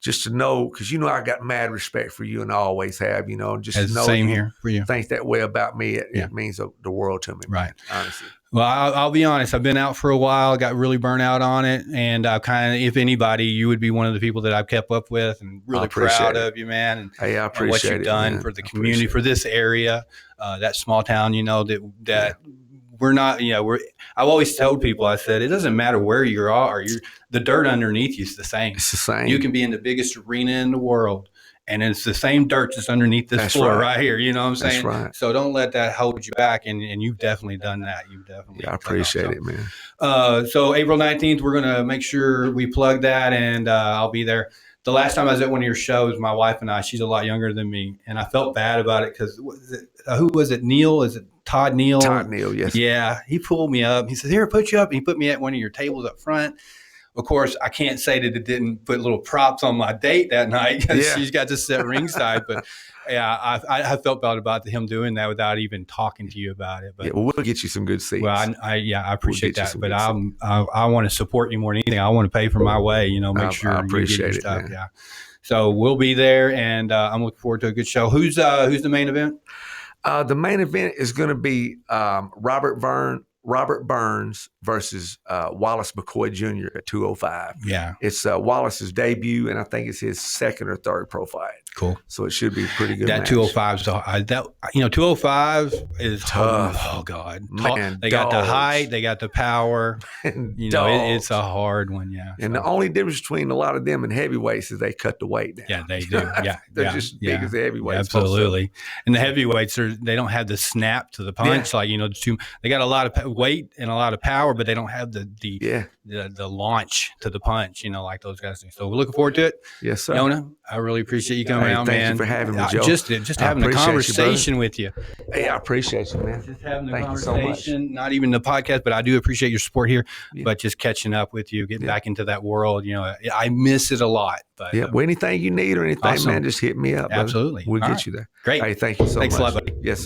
just to know, because I got mad respect for you, and I always have, just to know same here for you. Think that way about me. It means the world to me. Right. Honestly. Well, I'll be honest. I've been out for a while, got really burnt out on it. And if anybody, you would be one of the people that I've kept up with, and really proud of you, man. And, I appreciate and what you've done for the community, for this area, that small town, that we're not, I've always told people, I said, it doesn't matter where you are, the dirt underneath you is the same. It's the same. You can be in the biggest arena in the world, and it's the same dirt that's underneath this floor right here. You know what I'm saying? That's right. So don't let that hold you back. And you've definitely done that. I appreciate it, man. So April 19th, we're going to make sure we plug that, and I'll be there. The last time I was at one of your shows, my wife and I, she's a lot younger than me, and I felt bad about it because who was it? Neil? Is it Todd Neal? Todd Neal, yes. Yeah. He pulled me up. He said, "Here, put you up." And he put me at one of your tables up front. Of course, I can't say that it didn't put little props on my date that night, because she's got to sit ringside. But yeah, I felt bad about him doing that without even talking to you about it. But we'll get you some good seats. Well, I appreciate that. But I want to support you more than anything. I want to pay for my way. Make sure I appreciate you get your it, stuff. man. Yeah. So we'll be there, and I'm looking forward to a good show. Who's the main event? The main event is going to be Robert Burns versus Wallace McCoy Jr. at 205. Yeah. It's Wallace's debut, and I think it's his second or third pro fight. Cool. So it should be a pretty good match. match. 205 is 205 is tough. Oh God. Man, they got the height, they got the power. It's a hard one, yeah. And the only difference between a lot of them and heavyweights is they cut the weight down. Yeah, they do. Yeah. They're just big as the heavyweights. Absolutely. And the heavyweights they don't have the snap to the punch, they got a lot of weight and a lot of power, but they don't have the launch to the punch, like those guys do. So we're looking forward to it. Yes, sir. Yonah, I really appreciate you coming out, thank man. you for having me, Joe. Just having a conversation with you. Hey, I appreciate you, man. Just having a Thank conversation, you so much. not even the podcast, but I do appreciate your support here. But just catching up with you, getting back into that world, I miss it a lot. But well, anything you need or anything, man, just hit me up. Brother. Absolutely. We'll All get right. you there. Great. Hey, thank you so much. Thanks a lot, buddy. Yes, sir.